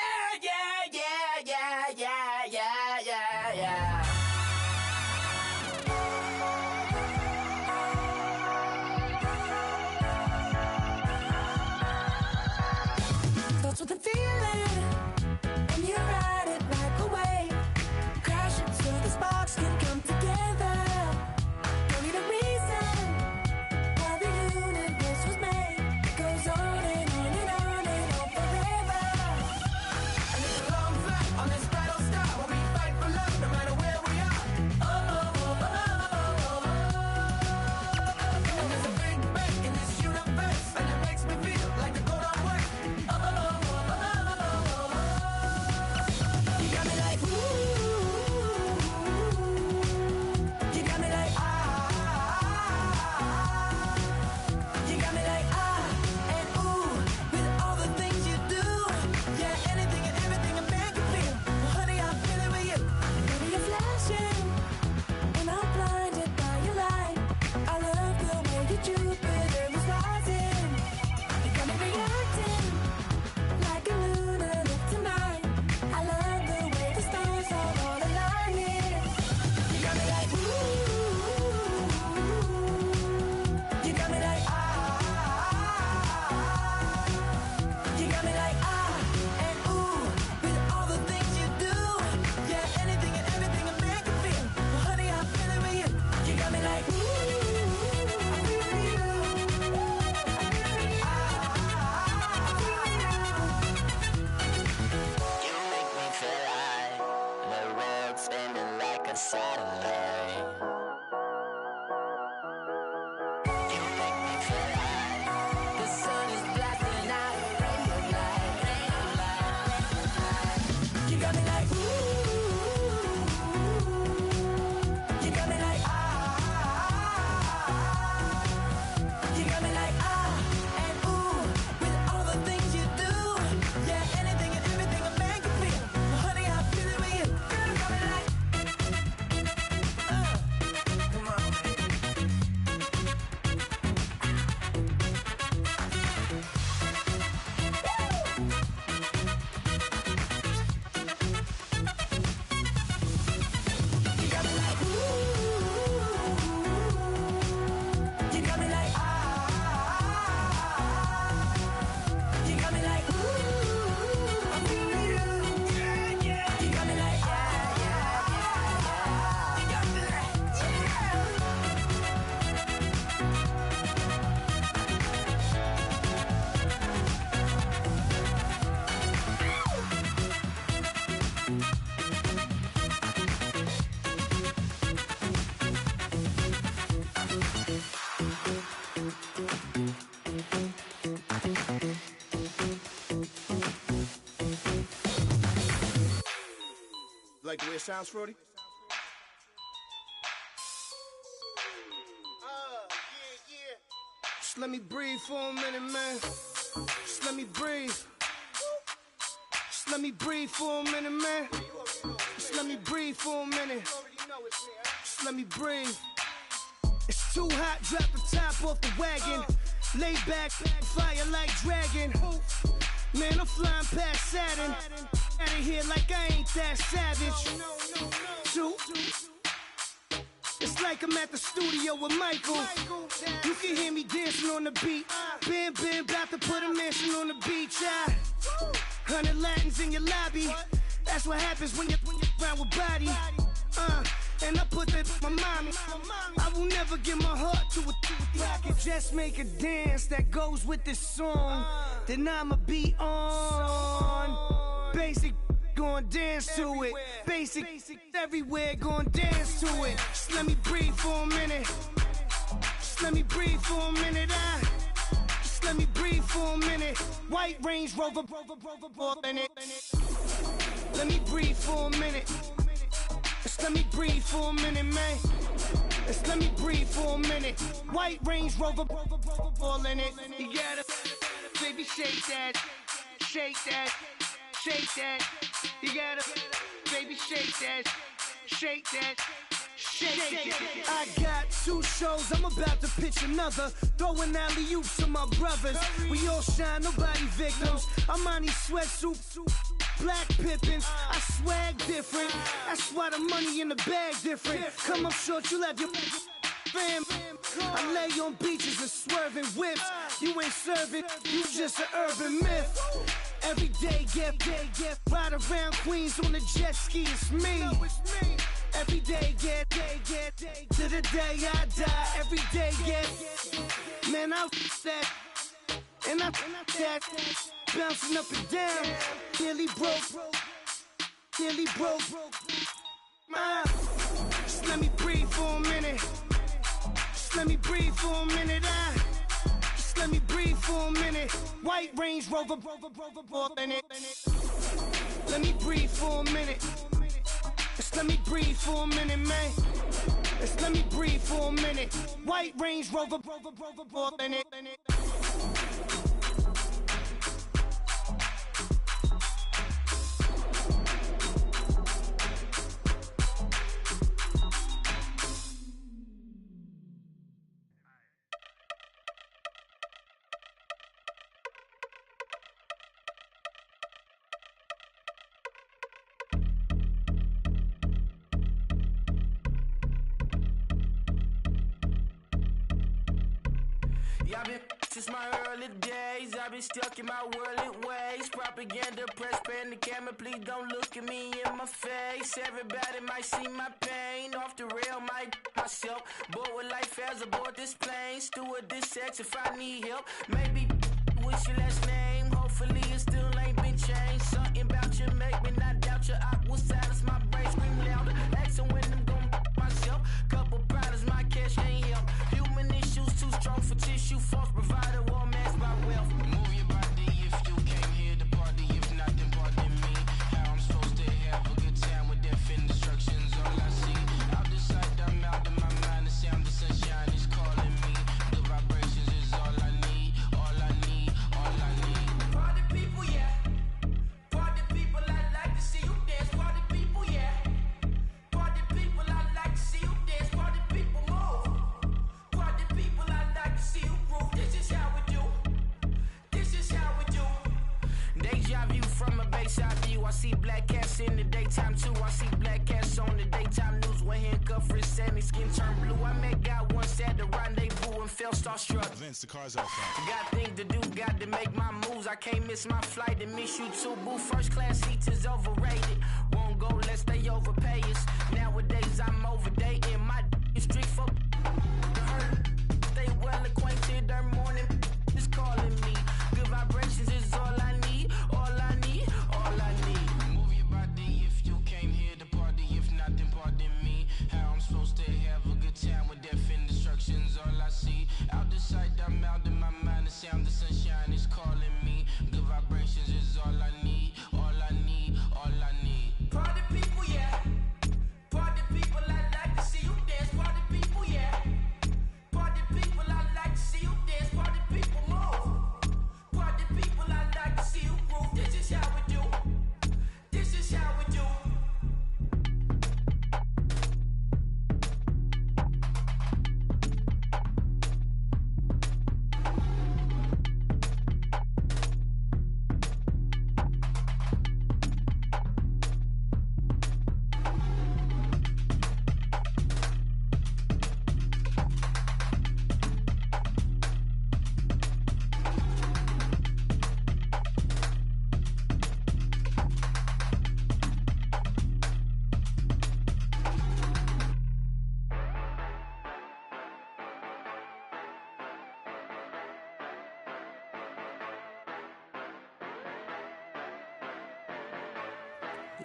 Starts with a feeling, and you ride it right away. Crash it so the sparks can come together. Don't need a reason why the universe was made. It goes on and on and on and on forever. And it's a long flight on this battle star where we fight for love no matter where we are. And there's a big bang in this universe, and it makes me feel like the go don't work. You got me like ooh, you got me like you got me like and ooh, with all the things you do. Yeah, anything and everything a man can feel. Well, honey, I'm feeling with you. Baby, you're flashing, and I'm blinded by your light. I love the way you Jupiter was rising. You got me reacting like a lunar look tonight. I love the way the stars are all aligning. You got me like ooh, you got me like you got me like and ooh, with all the things you do. Yeah, anything and everything a man can feel. Well, honey, I'm feeling with you. You got me like ooh, I'm feeling you. You make me feel like the world's spinning like a satellite. You make me feel like the sun is blasting out a ray of light. You got me like ooh, you got me like you got me like and ooh, with all the things you do. Yeah, anything and everything a man can feel. Well, honey, I'm feeling with you. Girl, you got me like come on, you got me like ooh, you got me like you got me like ooh, I'm feeling you. Yeah. You got me like you got me like Like the way it sounds, Frody? Just let me breathe for a minute, man. Just let me breathe. Just let me breathe for a minute, man. Just let me breathe for a minute. Just let me breathe. It's too hot, drop the top off the wagon. Lay back, fire like dragon. Man, I'm flying past Saturn. out of here like I ain't that savage. Two. It's like I'm at the studio with Michael. You can hear me dancing on the beat. Bam, bam, about to put a mansion on the beach. 100 Latins in your lobby. That's what happens when you're around with body. And I put that in my mommy. I will never give my heart to a I can just make a dance that goes with this song. Then I'ma be on. Basic, gon' dance to it. Basic, everywhere, gon' dance to it. Just let me breathe for a minute. Just let me breathe for a minute. Just let me breathe for a minute. White Range Rover, in it. Let me breathe for a minute. Just let me breathe for a minute, man. Just let me breathe for a minute. White Range Rover, all in it. You gotta, baby, shake that, shake that, shake that. You gotta, baby, shake that, shake that. Shake. I got 2 shows, I'm about to pitch another. Throwing alley-oops to my brothers. We all shine, nobody victims. I'm on these sweatsuits, black Pippins. I swag different. That's why the money in the bag different. Come up short, you have your fam. I lay on beaches and swerving whips. You ain't serving, you just an urban myth. Every day, get ride around Queens on the jet ski, it's me. Every day, get to the day I die. Every day, get man, I that and I that bouncing up and down. Nearly broke. Just let me breathe for a minute. Just let me breathe for a minute. Just let me breathe for a minute. White Range Rover, in it. Let me breathe for a minute. Just let me breathe for a minute, man. Just let me breathe for a minute. White Range Rover, in it. I've been since my early days, I've been stuck in my worldly ways. Propaganda, press, pan the camera, please don't look at me in my face. Everybody might see my pain, off the rail, might myself. Bored with life as aboard this plane, steward this sex if I need help. Maybe what's your last name? Hopefully it still ain't been changed. Something about you make me not doubt you. I will silence my brain, scream louder. Asking when I'm gon' myself. Couple problems, my cash ain't help. Human issues too strong for tissue. False provider, war mask by wealth. Move your body if you came here to party. If not, then pardon me. How I'm supposed to have a good time with death and destruction's all I see. Out the sight, I'm out of my mind. The sound of sunshine is calling me. The vibrations is all I need. All I need, all I need. Party people, yeah. Party people, I'd like to see you dance. Party people, yeah. Party people, I'd like to see you dance. Party people, move. Party people, I'd like to see you groove. This is how we do. This is how we do. Deja vu from a bayside view. I see black cats in the daytime too. I see black cats on the daytime news. When handcuffed, wrist and his skin turned blue. I met God once at the rendezvous and felt starstruck. Vince, the car's out front. Got things to do, got to make my moves. I can't miss my flight and miss you too, boo. First class seats is overrated. Won't go lest they overpay us. Nowadays I'm overdating. My is strict for hurt. They well acquainted. Their morning is calling me. Good vibrations is all I need. All I need. All I need. Move your body if you came here to party. If not, then pardon me. How I'm supposed to have a good time with death and destruction's all I see. Out the sight, I'm out of my mind. The sound of sunshine is calling me. Good vibrations is all I need. All I need. All I need. Party people, yeah. Party people, I'd like to see you dance. Party people, yeah. Party people, I'd like to see you dance. Party people, move. Party people, I'd like to see you groove. This is how we do. This is how we do.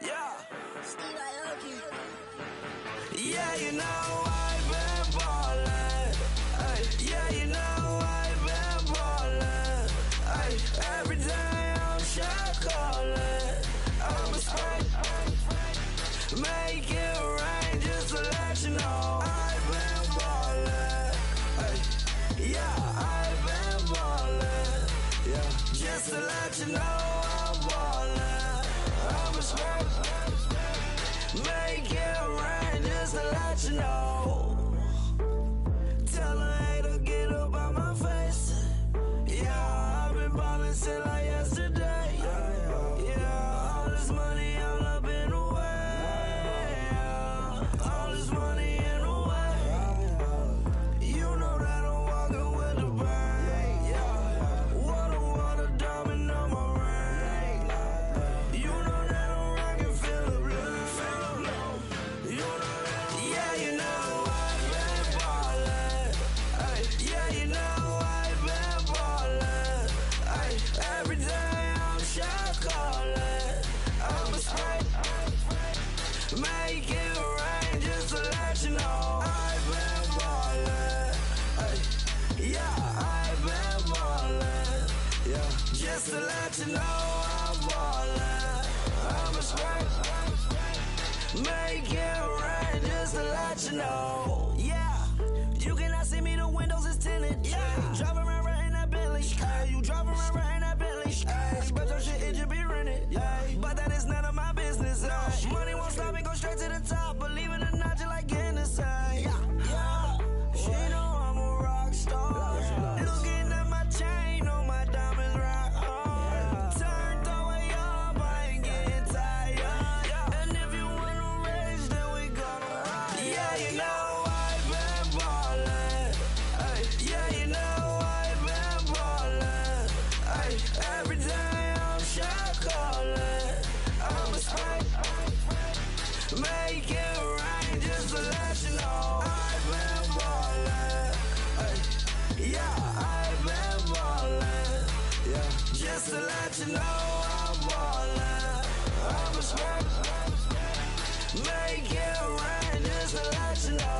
Yeah. Yeah, you know I've been ballin'. Ay, yeah, you know I've been ballin'. Ay, every day I'm shot callin'. I'm a spray. Make it rain just to let you know I've been ballin'. Ay, yeah, I've been ballin'. Yeah, just to let you know I'm ballin'. I'm a spray. Make it rain just to let you know. Tell a hater get up out my face. Yeah, I've been ballin' since like yesterday. Yeah, all this money all up in the way. All this money in the way. You know that I'm walking with the bank. Yeah, water diamond on my ring. You know that I'm rockin' feel the blue. You know that, yeah, you know I've been ballin'. Ay, yeah, you know I've been ballin'. Ay, every day I'm shot callin'. I'm a spray. Make it rain just to let you know I've been ballin'. Ay, yeah, I've been ballin'. Yeah, just to let you know I'm ballin'. I'm a spray. Make it rain just to let you know. Yeah, you cannot see me, the windows is tinted. Yeah, drive around right in that Bentley. Ay, you drive around right in that Bentley. Ay, but your shit, it just be rented. Yeah, but that is none of my business. Ay, money won't stop me, go straight to the top. Believe it or not, you like getting the same. Yeah, she know I'm a rock star. Looking at my chain, on my diamonds rock hard. Turned the way up, I ain't getting tired. And if you wanna race, then we gonna ride. Yeah, you know I've been ballin'. Ay, yeah, you know I've been ballin'. Ay, every day I'm shot callin'. I'm a spray. Make it rain just to let you know I've been ballin'. Ay, yeah, I've been ballin'. Yeah, just to let you know I'm ballin'. I'm a spray. Make it rain just to let you know.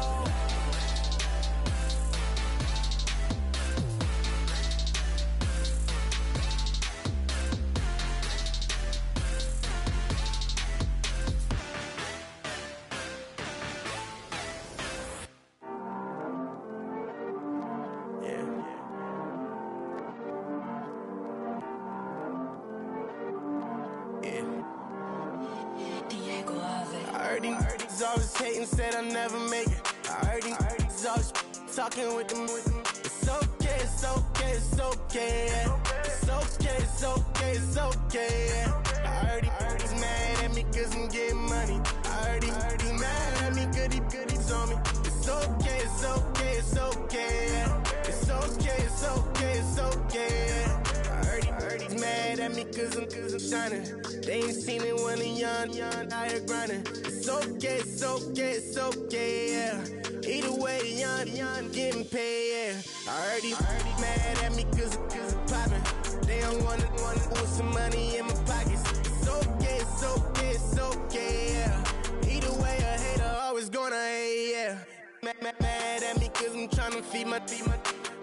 I heard these always hating, said I never make it. I heard these always talking with them. It's okay, it's okay, it's okay. Yeah. It's okay, it's okay, it's okay. Yeah. I heard he's mad at me cause I'm getting money. I heard he's mad at me cause he's on me. It's okay, it's okay, it's okay. Yeah. It's okay, it's okay, it's okay. Yeah. I heard he's mad at me cause I'm shining. They ain't seen it when I'm young, out here grinding. It's okay, it's okay, it's okay, yeah. Either way, young, getting paid, yeah. I heard he's mad at me cause I'm poppin'. They don't wanna put some money in my pockets. It's okay, it's okay, it's okay, yeah. Either way, a hater always gonna hate, yeah. Mad at me cause I'm tryna feed my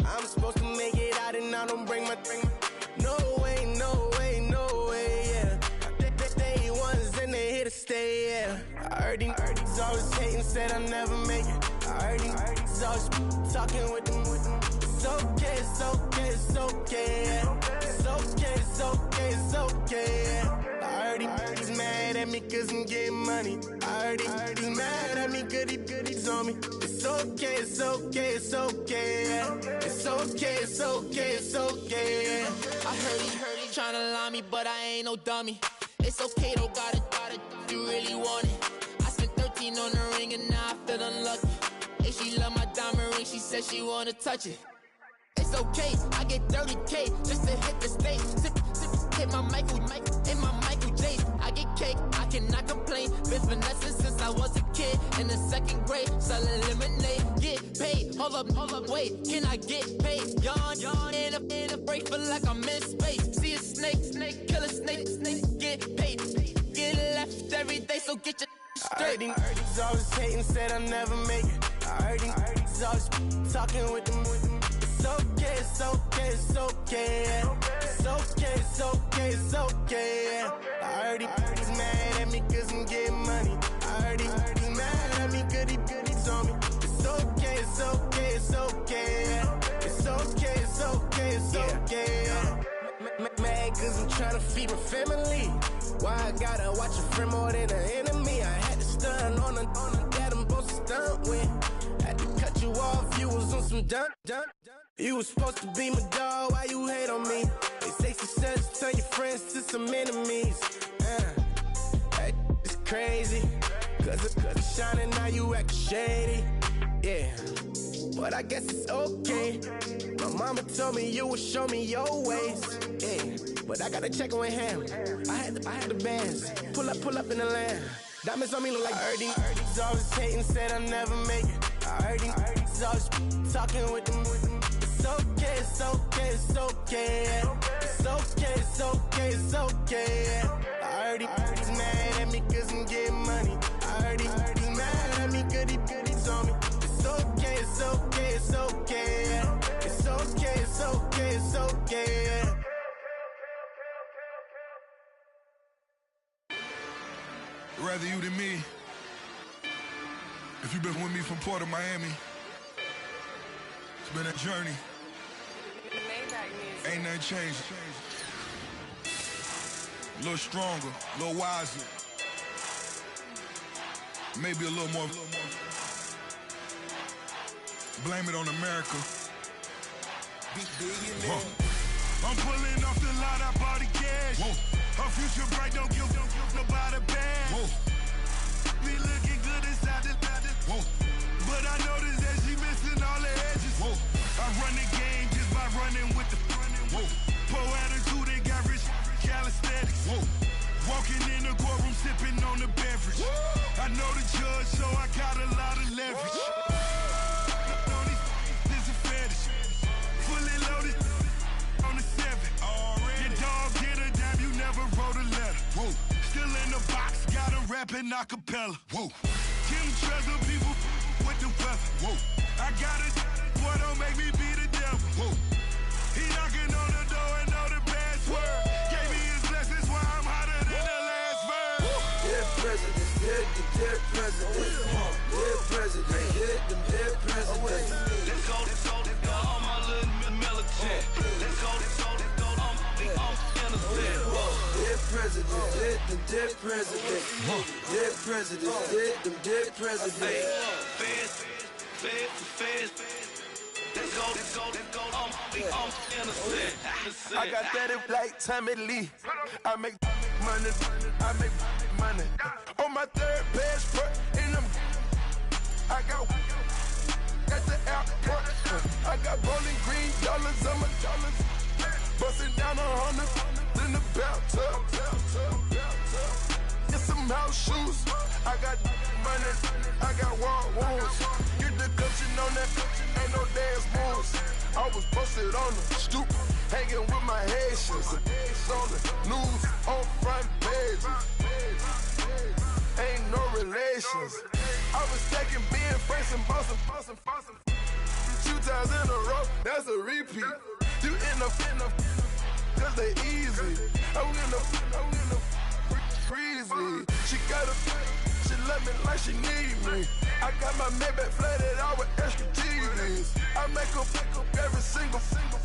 I'm supposed to make it out and I don't bring my No way, no way, no way, yeah. They ones and they here to stay, yeah. I heard he's always hating, said I never make it. I heard he's always talking with them. It's okay, it's okay, it's okay, yeah. It's okay, it's okay, it's okay, yeah. I heard he's mad at me cause I'm getting money. I heard he's mad at me cause he's on me. It's okay, it's okay, it's okay, yeah. It's okay, it's okay, it's okay, yeah. I heard he tryna lie me, but I ain't no dummy. It's okay though, got it, you really want it. I spent 13 on the ring and now I feel unlucky. Hey, she love my diamond ring, she said she wanna touch it. It's okay, I get 30K just to hit the stage. Sip, hit my Michael, in my Michael J. I get cake, I cannot complain. Been finessing since I was a kid in the second grade. Selling lemonade, get paid. Hold up, wait, can I get paid? Yawn, in a break, feel like I'm in space. See a snake, kill a snake, get paid. Get left every day, so get your straight. I heard these always hating, said I never make it. I heard these always talking with them. It's okay, it's okay, it's okay. It's okay, it's okay, it's okay. I heard he's mad at me cause I'm getting money. I heard he's mad at me cause he's on me. It's okay, it's okay, it's okay. It's okay, it's okay, it's okay. Mad cause I'm trying to feed my family. Why I gotta watch a friend more than an enemy? I had to stun on a that I'm supposed to stunt with. Had to cut you off, you was on some dun. You was supposed to be my dog, why you hate on me? They say success turn your friends to some enemies. Hey, it's crazy, cause it's shining, now you acting shady. Yeah, but I guess it's okay. My mama told me you would show me your ways. Yeah, but I gotta check on him. I had the bands. Pull up in the land. Diamonds on me look like Ernie. He's always hating, said I never make it. I heard he's always talking with them. It's okay, it's okay, it's okay. It's okay, it's okay, it's okay. I heard he's mad at me cause I'm getting money. I heard he's mad at me cause he's on me. It's okay, it's okay, it's okay. It's okay, it's okay, it's okay. Rather you than me. If you've been with me from Port of Miami, it's been a journey. Ain't nothing changed. A little stronger, a little wiser. Maybe a little more. Blame it on America. I'm pulling off the lot, I bought the cash. Whoa. Her future bright, don't give nobody bad. Whoa. Be looking good inside the whoa. But I noticed that she missing all the edges. Whoa. I run the game just by running with the whoa. Poor attitude, they got rich calisthenics. Whoa. Walking in the courtroom, sipping on the beverage. Whoa. I know the judge, so I got a lot of leverage. This is a fetish. Fully loaded on the 7. Your dog get a dime, you never wrote a letter. Whoa. Still in the box, got him rapping acapella. Whoa. Kim Treasure, people with the weather. Whoa. I got it, boy, don't make me be the devil. Whoa. He knocking on the door and know the password. Gave me his blessings while I'm hotter than the last verse. Dead presidents, dead presidents. Dead presidents, dead presidents. Let's go, all my little militant. Let's go, I'm innocent. Dead presidents, dead presidents. Dead presidents, dead presidents. Feds. Let's go, I'm innocent. I got that like Tommy Lee. I make money. On my third passport, and I got at the airport. I got bowling green dollars on my dollars. Busting down 100 in the bathtub. Get some house shoes. I got money. I got war wounds. Get the coaching on that. Ain't no dance moves. I was posted on the stoop, hanging with my Haitians. On the news, on front pages. Ain't no relations. I was taking being friends and bossing. 2 times in a row, that's a repeat. You end up, cause they easy. I'm in the breezy. She love me like she need me. I got my Maybach flooded out with extra TVs. I make her every single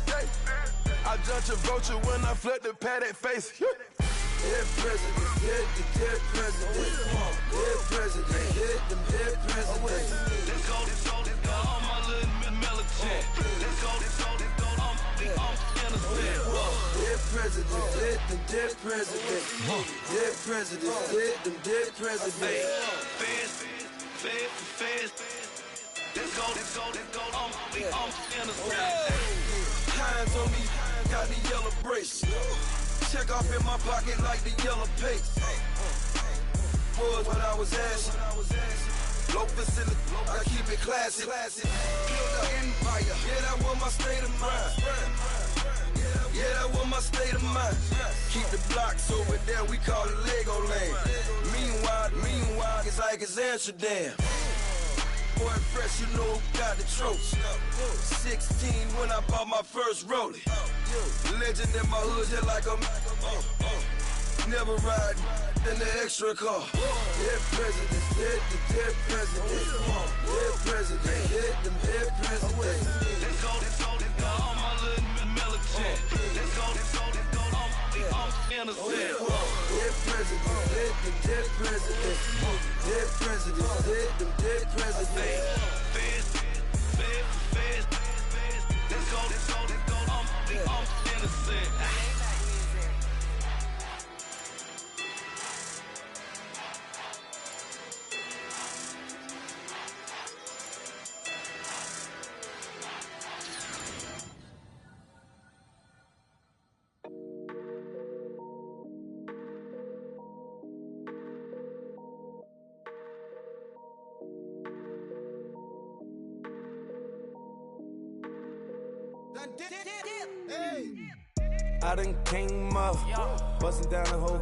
day. I judge a vulture when I flood the Paddock face. Dead presidents, dead presidents. Dead presidents, dead presidents. Let's go, all my little militant. Let's go, I'm innocent. Dead presidents, dead presidents. Dead presidents, dead presidents. Feds. Let's go, I'm innocent. Hands on me, got the yellow brace. Check off in my pocket like the yellow paste. Was what I was asking. Low facility, I keep it classy. Build an empire, yeah, that was my state of mind. Yeah, that was my state of mind. Keep the blocks over there, we call it Lego land. Meanwhile, it's like it's Amsterdam. Boy, fresh, you know who got the tropes. 16 when I bought my first rollie. Legend in my hood, just like a never ride in the extra car. Dead presidents, dead presidents. Dead presidents, dead presidents. Let's go, all my little militant. Let's go, all innocent. Dead presidents, dead presidents. Dead presidents, dead presidents. Feds. Let's go, all innocent. I done came up, bustin' down the whole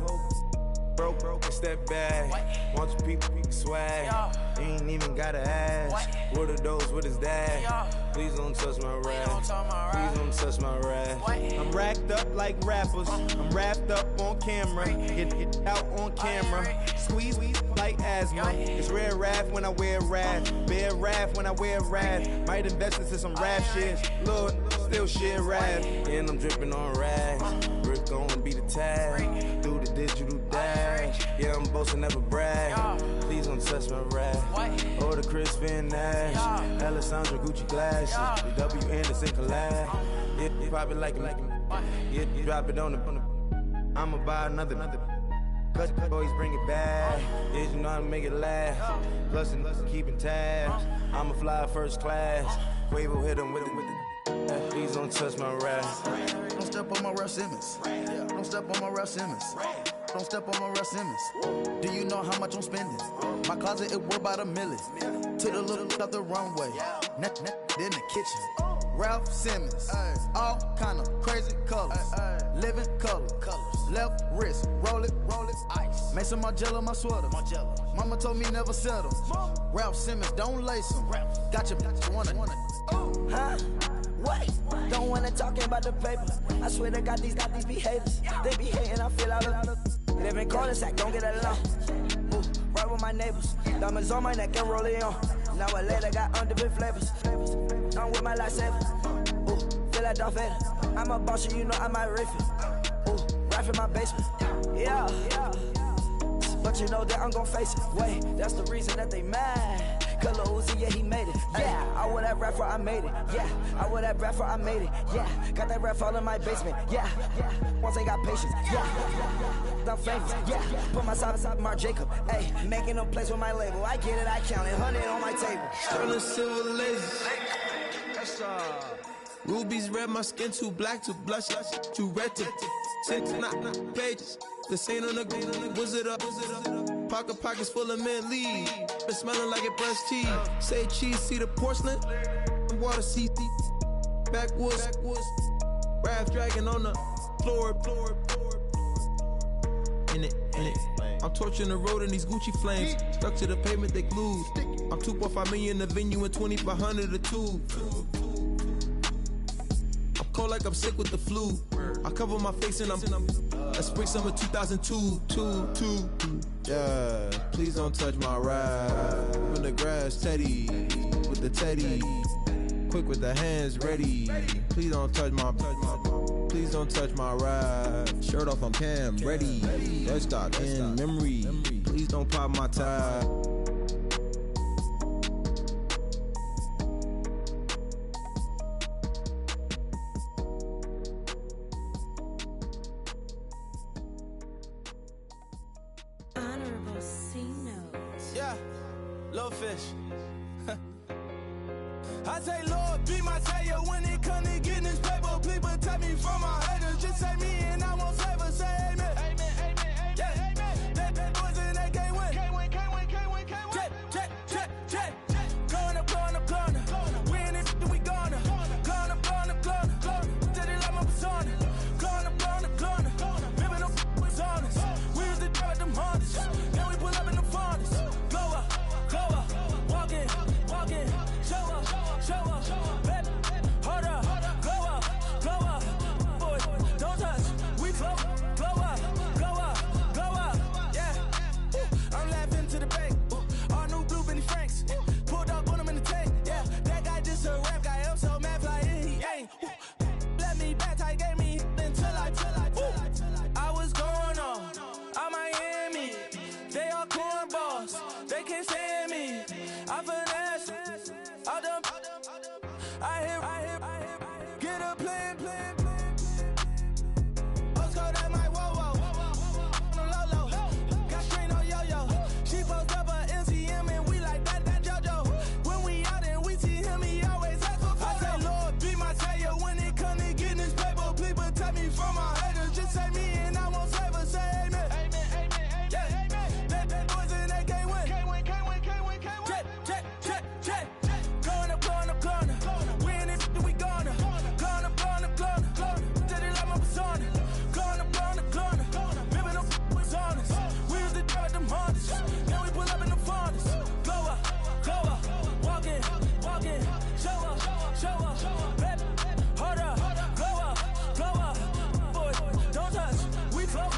broke, it's that bag. Want your people swag, you ain't even gotta ask. What are those, what is that? Please don't touch my rap, please don't touch my rap. I'm racked up like rappers, I'm wrapped up on camera, get out on camera, squeeze like asthma. It's rare wrath when I wear wrath, bare wrath when I wear wrath. Might invest into some rap shit, Lord, still shit rap. And I'm dripping on rags, Rick gon' be the tag, through the digital dash. Yeah, I'm boasting, never brag. Please don't touch my rap. Or the Chris Van Nash, Alessandra Gucci glasses, the W Anderson collab. Yeah, you probably like it. Yeah, you drop it on the. I'ma buy another. Cause boys bring it back. Yeah, you know how to make it last. Plus and keeping tabs. I'ma fly first class. Quavo hit him with it. Please don't touch my rap. Don't step on my Ralph Simmons. Don't step on my Ralph Simmons. Don't step on my Ralph Simmons. Do you know how much I'm spending? My closet, it worth about $1 million. Took the little out the runway. In the kitchen. Ralph Simmons. All kind of crazy colors. Living colors. Left wrist, roll it, ice. Make some Margiela my sweater. Mama told me never settle. Ralph Simmons, don't lace him. Got your bitch wanna. Huh? What? Don't wanna talk about the paper. I swear to God, these be haters. They be hating, I feel out of. Live in cul-de-sac, don't get along. Ooh, right with my neighbors. Diamonds on my neck and roll it on. Now I later got underbit flavors. I'm with my lifesaver. Ooh, feel like Darth Vader. I'm a boss, you know I might riff it. Ooh, right in my basement. Yeah. But you know that I'm gon' face it. Wait, that's the reason that they mad. Cause Lil Uzi, yeah, he made it. Yeah, I would that rap for I made it. Yeah, I would that rap for I made it. Yeah, got that rap all in my basement. Yeah, once I got patience. Yeah, I'm famous. Yeah, put myself inside Marc Jacob. Hey, making a place with my label. I get it, I count it. 100 on my table. Sterling silver lasers. Rubies red, my skin too black to blush, too red to six pages. The saint on the wizard up. Pockets full of mint leaves. Been smelling like it brushed teeth. Say cheese, see the porcelain. Water, see backwoods. Raft dragging on the floor. In it. I'm torching the road in these Gucci flames. Stuck to the pavement, they glued. I'm 2.5 million in the venue and 2,500 a tube. I'm cold like I'm sick with the flu. I cover my face and I'm spring summer 2002. Yeah, please don't touch my ride. In the grass, Teddy, with the Teddy. Quick with the hands ready. Please don't touch my ride. Shirt off, I'm Cam, ready. Deadstock in memory. Please don't pop my tie. I say, Lord, be my savior when it come to getting this paper. Please protect me from my haters. Just say me and I won't favor. Say amen. Yeah. That boys in that can't win. Check. Going up. We in it, we gonna. Gonna. To the like my persona. I hit, get a plan. Osco, that's my whoa. On the low. Got strain on yo-yo. She post up a MCM and we like that JoJo. When we out and we see him, he always ask for photo. I say, Lord, be my savior when it come to getting this paper. Please protect me from my haters. Just say me and I won't save her. Say amen. Yeah. That boys and they can't win. Check. Going up. We in this, we gonna. Going up. Till they like my persona. Going up. Living up was honest. We used to drive them Hondas. Now we pull up in the Fondas. Go up. Walk in. Show up. Baby, hold up. Go up. Boys, don't touch. We flow up.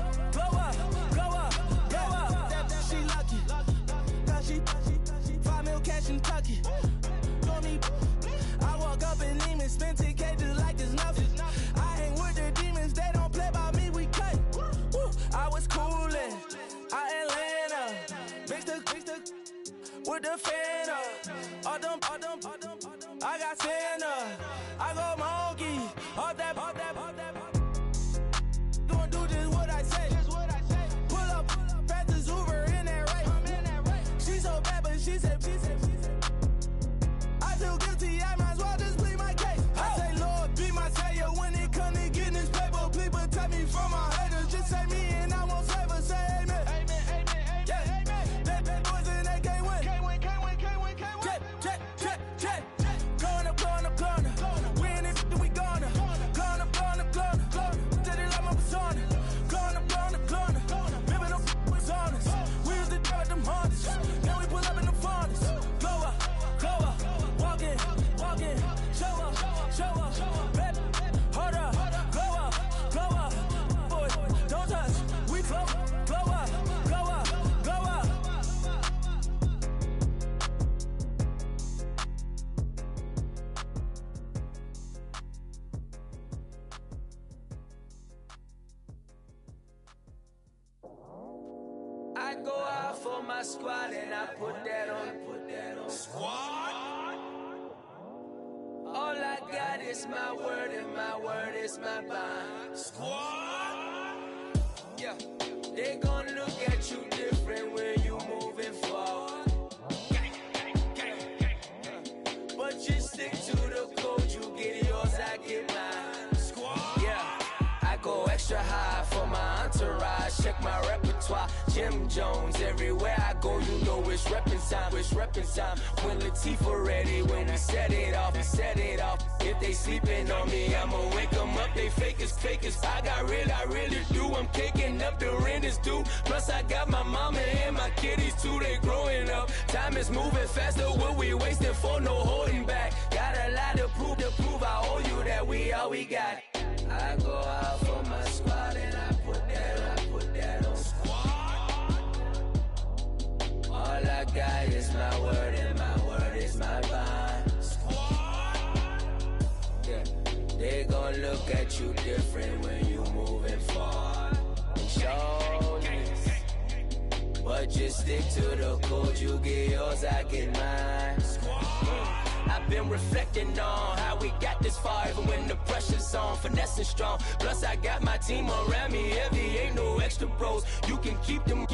She lucky. Cause she 5 mil cash in Tucky. Told me I walk up in demons, spend 10K just like it's nothing. I hang with the demons, they don't play by me, we cut. Woo. I was coolin', Atlanta, mixed with the Fanta. All them, I got Santa, I go monkey, all that. Gonna do just what I say. Pull up, fast as Uber in that race. She so bad, but she said. I feel guilty, I might as well just plead my case. I say, Lord, be my savior when it come to getting this paper. Please protect me from my haters. Just say me and I won't save her. Say amen. Yeah. That boys and they can't win. Check. Going up. We in this, we gonna. Going up. Till they like my persona. Going up. Living up was honest. We used to drive them Hondas. Now we pull up in the Fondas. Go up. Walk in. Show up. Baby, hold up. Go up. Boys, don't touch. We flow up. I go out for my squad and I put that on. Squad? All I got is my word and my word is my bond. Squad? Yeah. They gon' look at you different when you moving forward. But you stick to the code, you get yours, I get mine. Squad? Yeah. I go extra high for my entourage. Check my repertoire. Jim Jones, everywhere I go, you know it's reppin' time. When Latifah ready, when we set it off. If they sleeping on me, I'ma wake them up. They fakers. I really do. I'm caking up, the rent is due. Plus I got my mama and my kiddies too, they growing up. Time is moving faster, what we wasting for, no holding back. Got a lot to prove, I owe you that we all we got. I go out for my squad and I put that on. All I got is my word and my word is my bond. Yeah, they gon' look at you different when you moving forward. And show this, but just stick to the code. You get yours, I get mine. I've been reflecting on how we got this far, even when the pressure's on, finessing strong. Plus I got my team around me heavy, ain't no extra bros. You can keep them.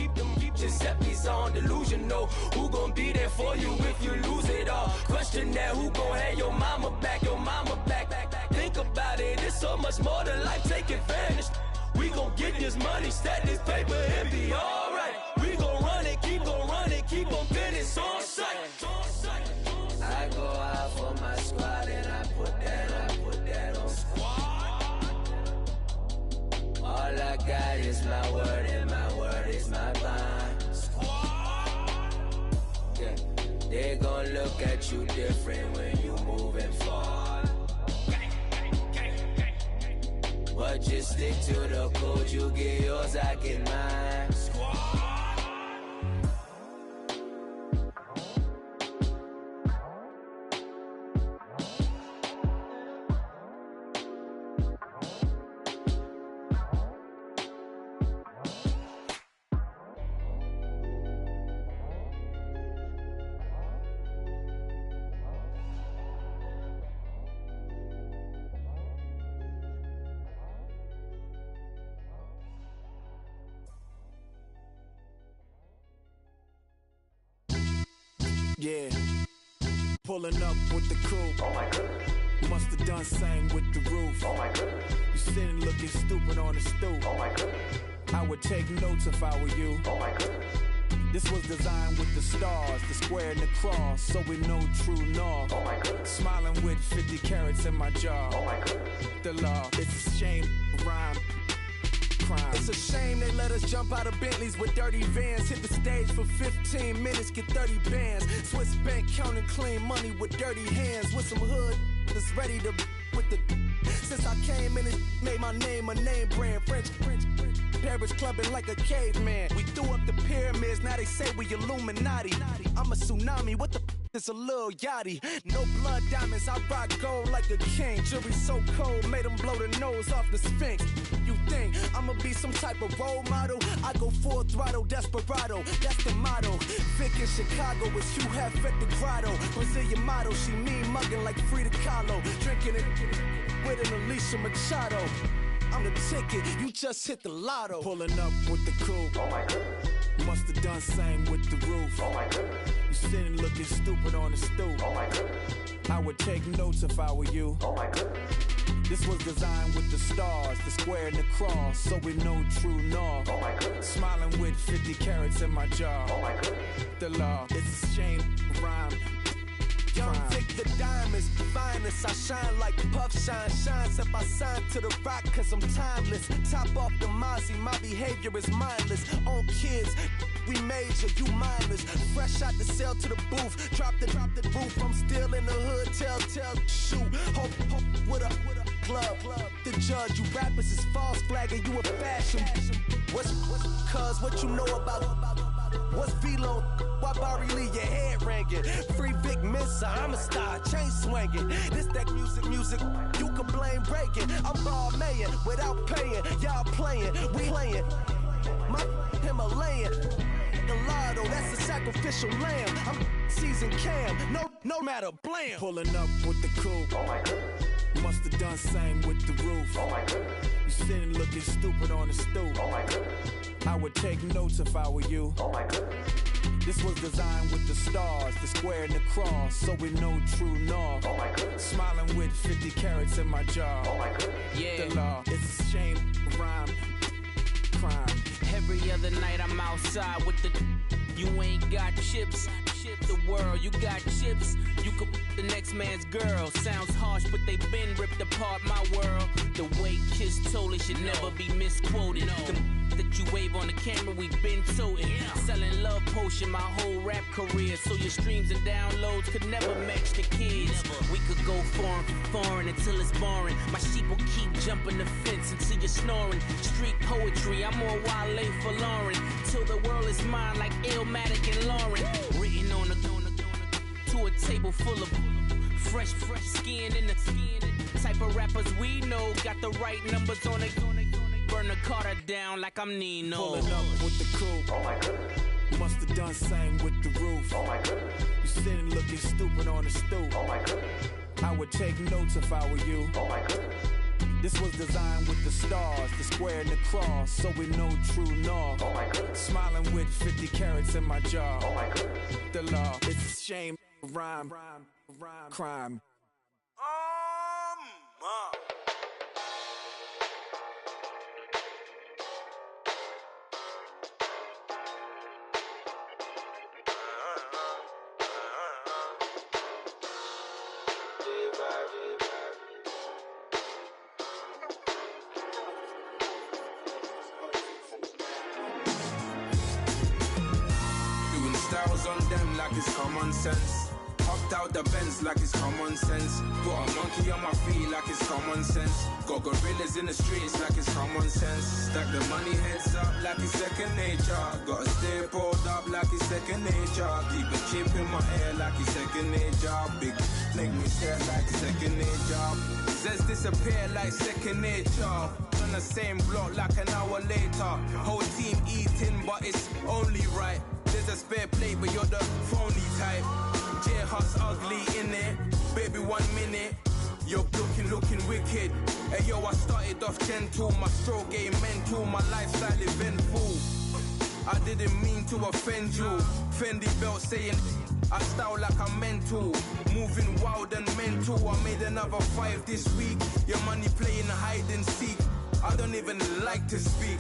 Giuseppe's on delusional. Who gon' be there for you if you lose it all? Question that, who gon' have your mama back? Think about it, it's so much more to life, take advantage. We gon' get this money, stack this paper, and be alright. We gon' run it, keep on finish on sight. I go out for my squad and I put that on. All I got is my word and my word is my bond. Yeah, they gon' look at you different when you moving forward. But just stick to the code, you get yours, I get mine. Yeah. Pulling up with the coupe. Oh my goodness. Must have done same with the roof. Oh my goodness. You sitting looking stupid on the stoop. Oh my goodness. I would take notes if I were you. Oh my goodness. This was designed with the stars, the square and the cross, so we know true north. Oh my goodness. Smiling with 50 carats in my jaw. Oh my goodness. The law, it's a shame, rhyme, crime. It's a shame they let us jump out of Bentleys with dirty vans. Hit the stage for 15 minutes, get 30 bands. Swiss bank counting clean money with dirty hands. With some hood that's ready to with the. Since I came in and made my name a name brand. French. Paris clubbing like a caveman. We threw up the pyramids, now they say we Illuminati. I'm a tsunami, what the is a little yachty. No blood diamonds, I rock gold like a king. Jury so cold, made them blow the nose off the Sphinx. You think I'ma be some type of role model? I go full throttle, desperado, that's the motto. Vic in Chicago is Hugh Hef at the grotto. Brazilian model, she mean mugging like Frida Kahlo. Drinking it with an Alicia Machado. I'm the ticket, you just hit the lotto. Pulling up with the coupe. Oh my goodness. Must have done same with the roof. Oh my goodness. You sitting looking stupid on the stoop. Oh my goodness. I would take notes if I were you. Oh my goodness. This was designed with the stars, the square and the cross, so we know true north. Oh my goodness. Smiling with 50 carats in my jaw. Oh my goodness. The law, it's a shame, rhyme. Young Vic, the diamonds, finest. I shine like Puff Shine. Shines if I sign to the rock, cause I'm timeless. Top off the Mozzie, my behavior is mindless. On kids, we major, you minors. Fresh out the cell to the booth. Drop the roof, I'm still in the hood. Tell, shoot. Hope with a glove. The judge, you rappers is false flagging, you a fashion. What's what you know about? What's Velo? Why Barry Lee, your head ringing? Free Vic Mensa, I'm a star, chain swinging. This that music, you can blame Reagan. I'm Balmain without paying, y'all playing, we playing. My Himalayan, Gallardo, that's a sacrificial lamb. I'm seasoned Cam, no matter, blam. Pulling up with the coupe. Oh my goodness. Must have done same with the roof. Oh my goodness. You sitting looking stupid on the stoop. Oh my goodness. I would take notes if I were you. Oh my goodness. This was designed with the stars, the square and the cross, so we know true north. Oh my goodness. Smiling with 50 carats in my jaw. Oh my goodness. Yeah. The law, it's a shame, rhyme, crime. Every other night I'm outside with the. You ain't got chips. The world, you got chips. You could the next man's girl. Sounds harsh, but they been ripped apart my world. The way Kiss told it should never be misquoted. The that you wave on the camera, we been toting. Selling love potion my whole rap career. So your streams and downloads could never match the kids. We could go foreign until it's boring. My sheep will keep jumping the fence until you're snoring. Street poetry, I'm more Wale for Lauren. Till the world is mine like Illmatic and Lauren. Written on to a table full of fresh skin in the type of rappers we know. Got the right numbers on it. Burn the Carter down like I'm Nino. Pulling up with the coupe. Oh my goodness. Must have done same with the roof. Oh my goodness. You sitting looking stupid on the stoop. Oh my goodness. I would take notes if I were you. Oh my goodness. This was designed with the stars, the square and the cross, so we know true north. Oh my goodness. Smiling with 50 carats in my jaw. Oh my goodness. The law, it's a shame, rhyme, crime. Doing styles on them like it's common sense. Hopped out the Benz like it's common sense. Got a monkey on my feet like it's common sense. Got gorillas in the streets like it's common sense. Stack the money heads up like it's second nature. Gotta stay pulled up like it's second nature. Keep a chip in my ear like it's second nature. Big make me stare like second nature. Says disappear like second nature. On the same block like an hour later. Whole team eating but it's only right. There's a spare plate but you're the phony type. J-Hut's ugly in it. Baby 1 minute. You're looking wicked. Hey yo, I started off gentle. My stroke game mental. My lifestyle eventful. I didn't mean to offend you. Fendi belt saying I style like I'm mental, moving wild and mental. I made another 5 this week. Your money playing hide and seek. I don't even like to speak.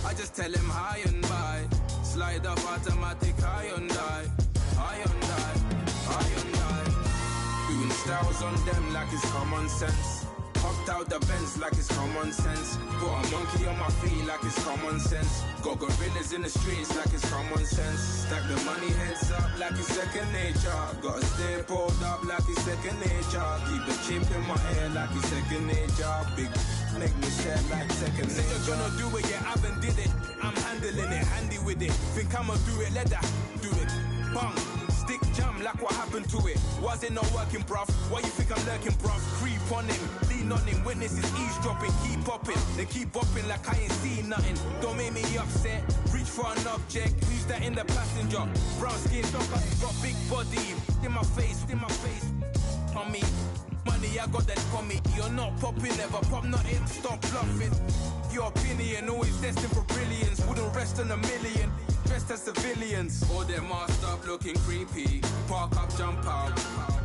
I just tell him high and by. Slide up automatic, high and die. High and die, high and die. Doing styles on them like it's common sense. Hopped out the Benz like it's common sense. Put a monkey on my feet like it's common sense. Got gorillas in the streets like it's common sense. Stack the money heads up like it's second nature. Gotta stay pulled up like it's second nature. Keep the chip in my hair like it's second nature. Big make me share like second nature. You're gonna do it, yeah, I haven't did it. I'm handling it, handy with it. Think I'ma do it, let that do it. Bang. Stick jam like what happened to it. Was it not working, bruv? Why you think I'm lurking, bruv? Creep on him, lean on him. Witnesses eavesdropping, keep popping. They keep bopping like I ain't seen nothing. Don't make me upset. Reach for an object. Who's that in the passenger? Brown skin, got big body. In my face, on me. Money, I got that for me. You're not popping, never pop nothing. Stop bluffing. Your opinion always destined for brilliance. Wouldn't rest on a million. Dressed as civilians. All them masked up looking creepy. Park up, jump out,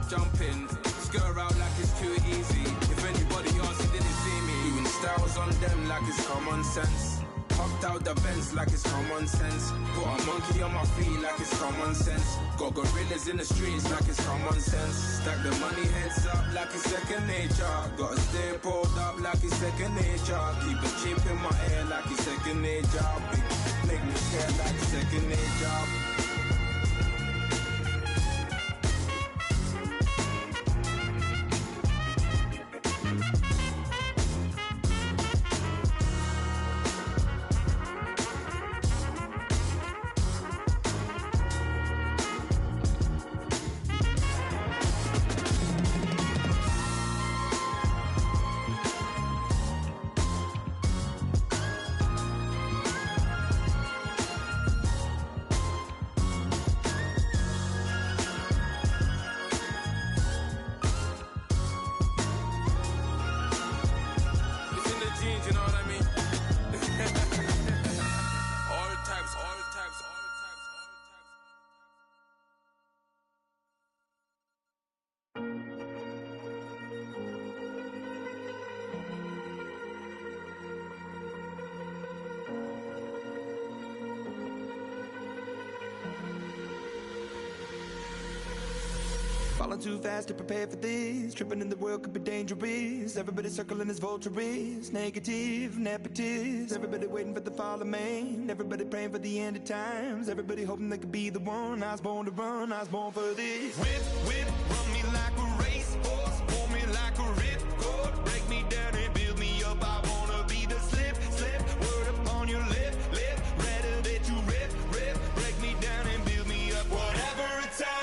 jump in. Skirt out like it's too easy. If anybody else didn't see me. Doing styles on them like it's common sense. Hopped out the Benz like it's common sense. Put a monkey on my feet like it's common sense. Got gorillas in the streets like it's common sense. Stack the money heads up like it's second nature. Gotta stay pulled up like it's second nature. Keep a chip in my hair like it's second nature. Big make me share like second nature. Falling too fast to prepare for this. Tripping in the world could be dangerous. Everybody circling as vultures. Negative, nepotist. Everybody waiting for the fall of man. Everybody praying for the end of times. Everybody hoping they could be the one. I was born to run, I was born for this. Whip, whip, run me like a racehorse. Pull me like a ripcord. Break me down and build me up. I wanna be the slip, slip. Word upon your lip, lip. Rather that you rip, rip. Break me down and build me up. Whatever it takes.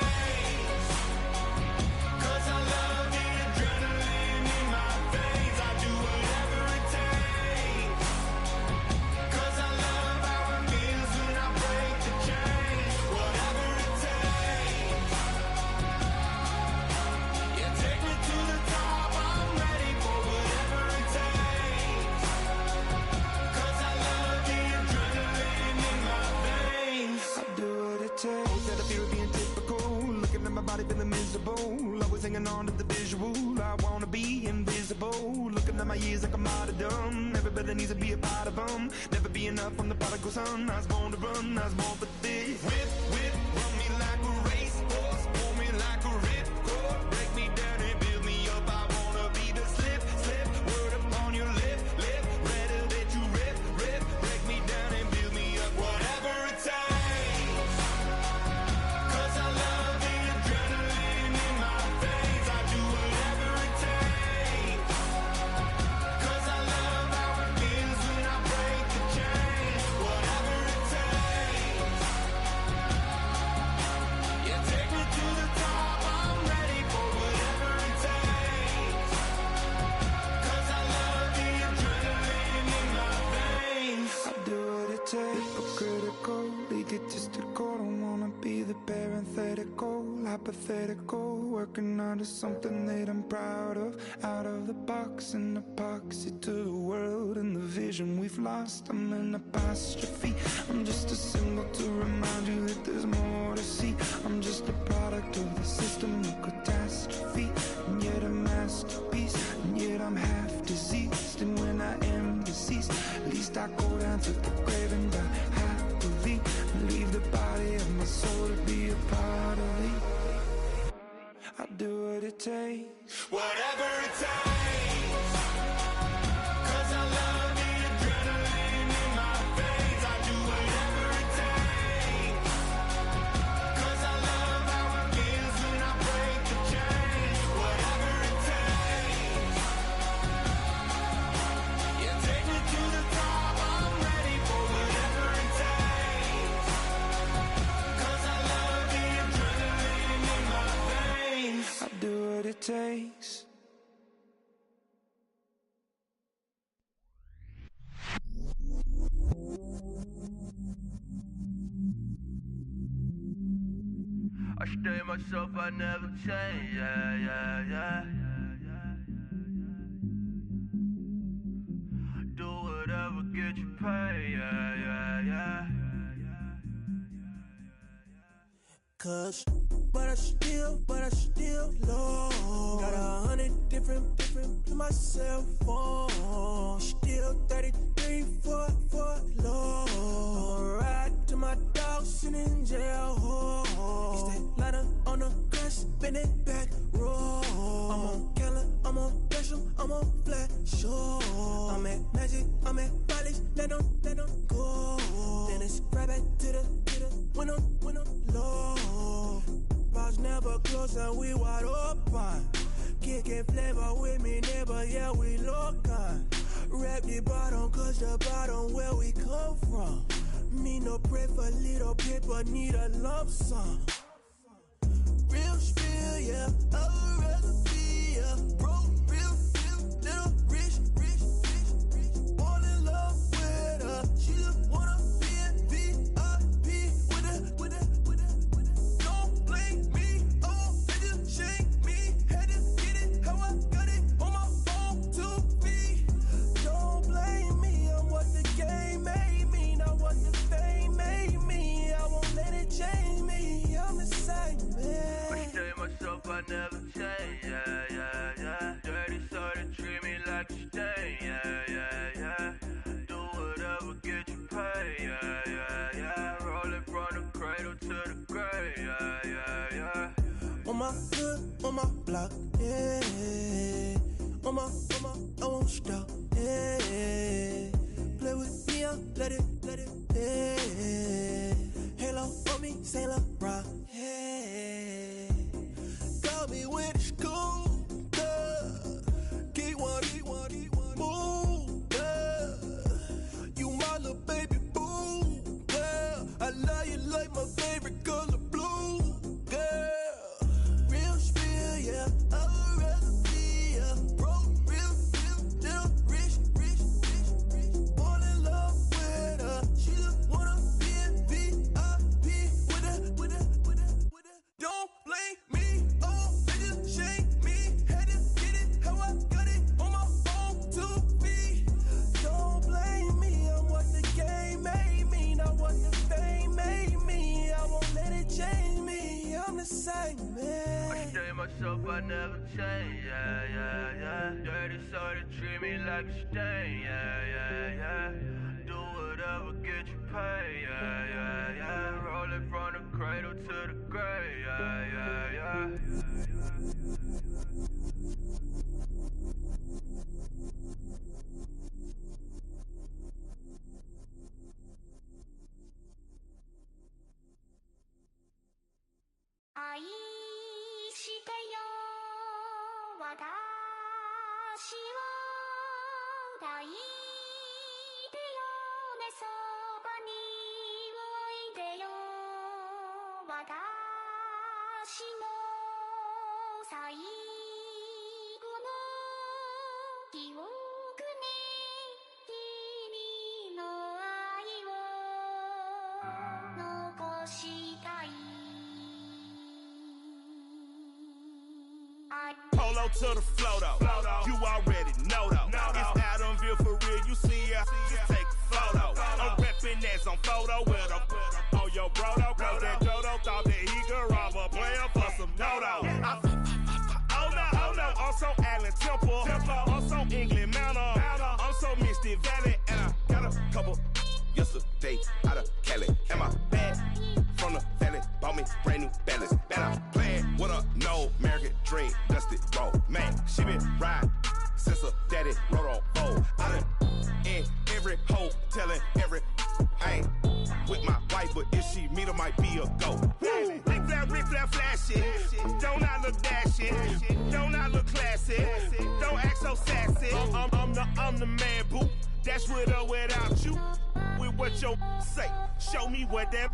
Feeling miserable, always hanging on to the visual. I wanna be invisible, looking at my years like I'm martyrdom. Everybody needs to be a part of them. Never be enough from the prodigal son. I was born to run, I was born for this. Whip, whip, run me like a racehorse. Pull me like a ripcord. Break me down and build me up. I wanna be the slip, slip. Word upon your lip, lip. Rather that you rip, rip. Break me down and build me up. Whatever it takes. Hypothetical, working on to something that I'm proud of. Out of the box and epoxy to the world and the vision we've lost. I'm an apostrophe. I'm just a symbol to remind you that there's more to see. I'm just a product of the system of catastrophe, and yet a masterpiece, and yet I'm half diseased. And when I am deceased, at least I go down to the grave and die happily, and leave the body of my soul to be a part of me. I do what it takes, whatever it takes, 'cause I love the adrenaline in my veins. I do whatever it takes, 'cause I love how it feels when I break the chains. Whatever it takes, you take me to the top, I'm ready for whatever it takes, 'cause I love the adrenaline in my veins. I do what it takes. I stay myself, I never change, yeah, yeah, yeah. Do whatever, get you paid, yeah, yeah, yeah. Cause, but I still low. Got 100 different in my cell phone. Still 33 for low. I'ma ride to my dog sitting in jail. It's that ladder on the grass, spin it back, roll. I'm on Keller, I'm on Gresham, I'm on Flat Shore. I'm at Magic, I'm at Bally's, let them go. Then it's right back to the window low. Bars never close and we wide open. Kicking flavor with me, neighbor, yeah, we local. Rap the bottom, cause the bottom where we come from. Me no pray for little paper, need a lump sum. Real spill, yeah, I would rather be, yeah. Broke, real, little rich. Fall in love with her, she just wanna be in VIP with her. Don't blame me, oh, they just shake me. Had to get it, how I got it, on my phone, 2 feet. Don't blame me, I'm what the game made me, not what the fame made me. I won't let it change me, I'm the same, man. I stay myself, I never change, yeah, yeah, yeah. Dirty soda, treat me like a stain, yeah, yeah, yeah. Do whatever, get you paid, yeah, yeah, yeah. Rolling from the cradle to the grave, yeah, yeah, yeah. On my hood, on my block, yeah. On my, I won't stop, yeah. Play with me, I'll let it, yeah. Halo on me, Saint Laurent, yeah. Got me with the school, keep one, move, yeah. You my little baby boo, yeah. I love you like my favorite color blue, girl. Real spill, yeah, I would rather be, yeah. Broke, real, little rich. Fall in love with her, she just wanna be in VIP with her. Don't blame me, oh, they just shake me. Had to get it, how I got it, on my phone, 2 feet. Don't blame me, I'm what the game made me, not what the fame made me. I won't let it change me, I'm the same, man. I stay myself, I never change, yeah, yeah, yeah. Dirty soda, treat me like a stain, yeah, yeah, yeah. Do whatever, get you paid, yeah, yeah, yeah. Rolling from the cradle to the grave, yeah, yeah, yeah. Polo to the flow though. You already know though. It's Adamville for real. You see ya, just take a photo. I'm reppin' that's on photo with a on your bro though. Cause that Dodo thought that he could rob a player for some dodo. Oh no, also Allen Temple. Also England Mountain. Also Misty Valley. And I got a couple yesterday out of Cali. And my bag from the valley bought me brand new balance. And I'm playing with a no American dream, dusty road. Man, she been riding since her daddy rode on bold. I done in every hole, telling every I ain't with my wife, but if she meet her, might be a go. Rick Flair flashing. Don't I look dashing? Don't I look classy? Don't act so sassy. I'm the man, boo. That's with or without you. With what your say. Show me what that.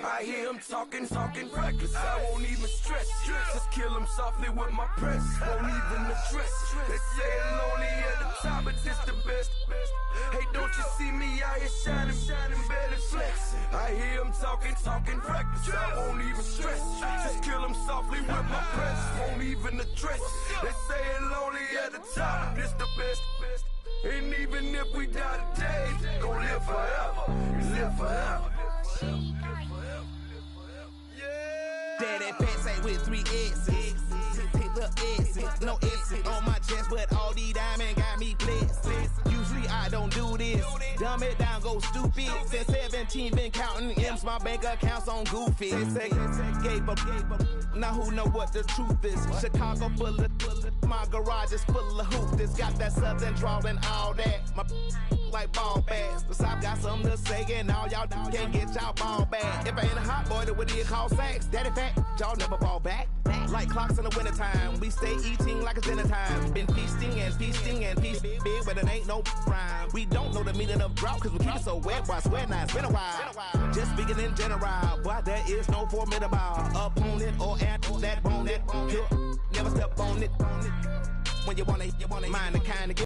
I hear him talking reckless. I won't even stress. Just kill him softly with my press. Won't even address. They say I'm lonely at the top, but this the best. Hey, don't you see me out here shining, belly flex? I hear him talking reckless. I won't even stress. Just kill him softly with my press. Won't even address. They say I'm lonely at the top, but this the best. And even if we die today, gon' live forever. Live forever. Daddy pants ain't with 3 S's. The S's, no S's on my chest, but all these diamonds got me blessed. Usually I don't do this. Dumb it down, go stupid. Since 17, been counting M's, my bank account's on goofy. They say gave up. Now who know what the truth is? Chicago full of my garage is full of hoops. This got that southern drawl and all that. My like ball bags. The South got something to say, and all y'all can't get y'all ball back. If I ain't a hot boy, then what do you call sacks? Daddy fat, y'all never ball back. Like clocks in the wintertime, we stay eating like it's dinner time. Been feasting and feasting big, but it ain't no rhyme. We don't know the meaning of drought, cause we keep it so wet, boy, I swear now it's been a while. Just speaking in general, boy, there is no formidable opponent or anthem that bone that never step on it. When you wanna mind the kind of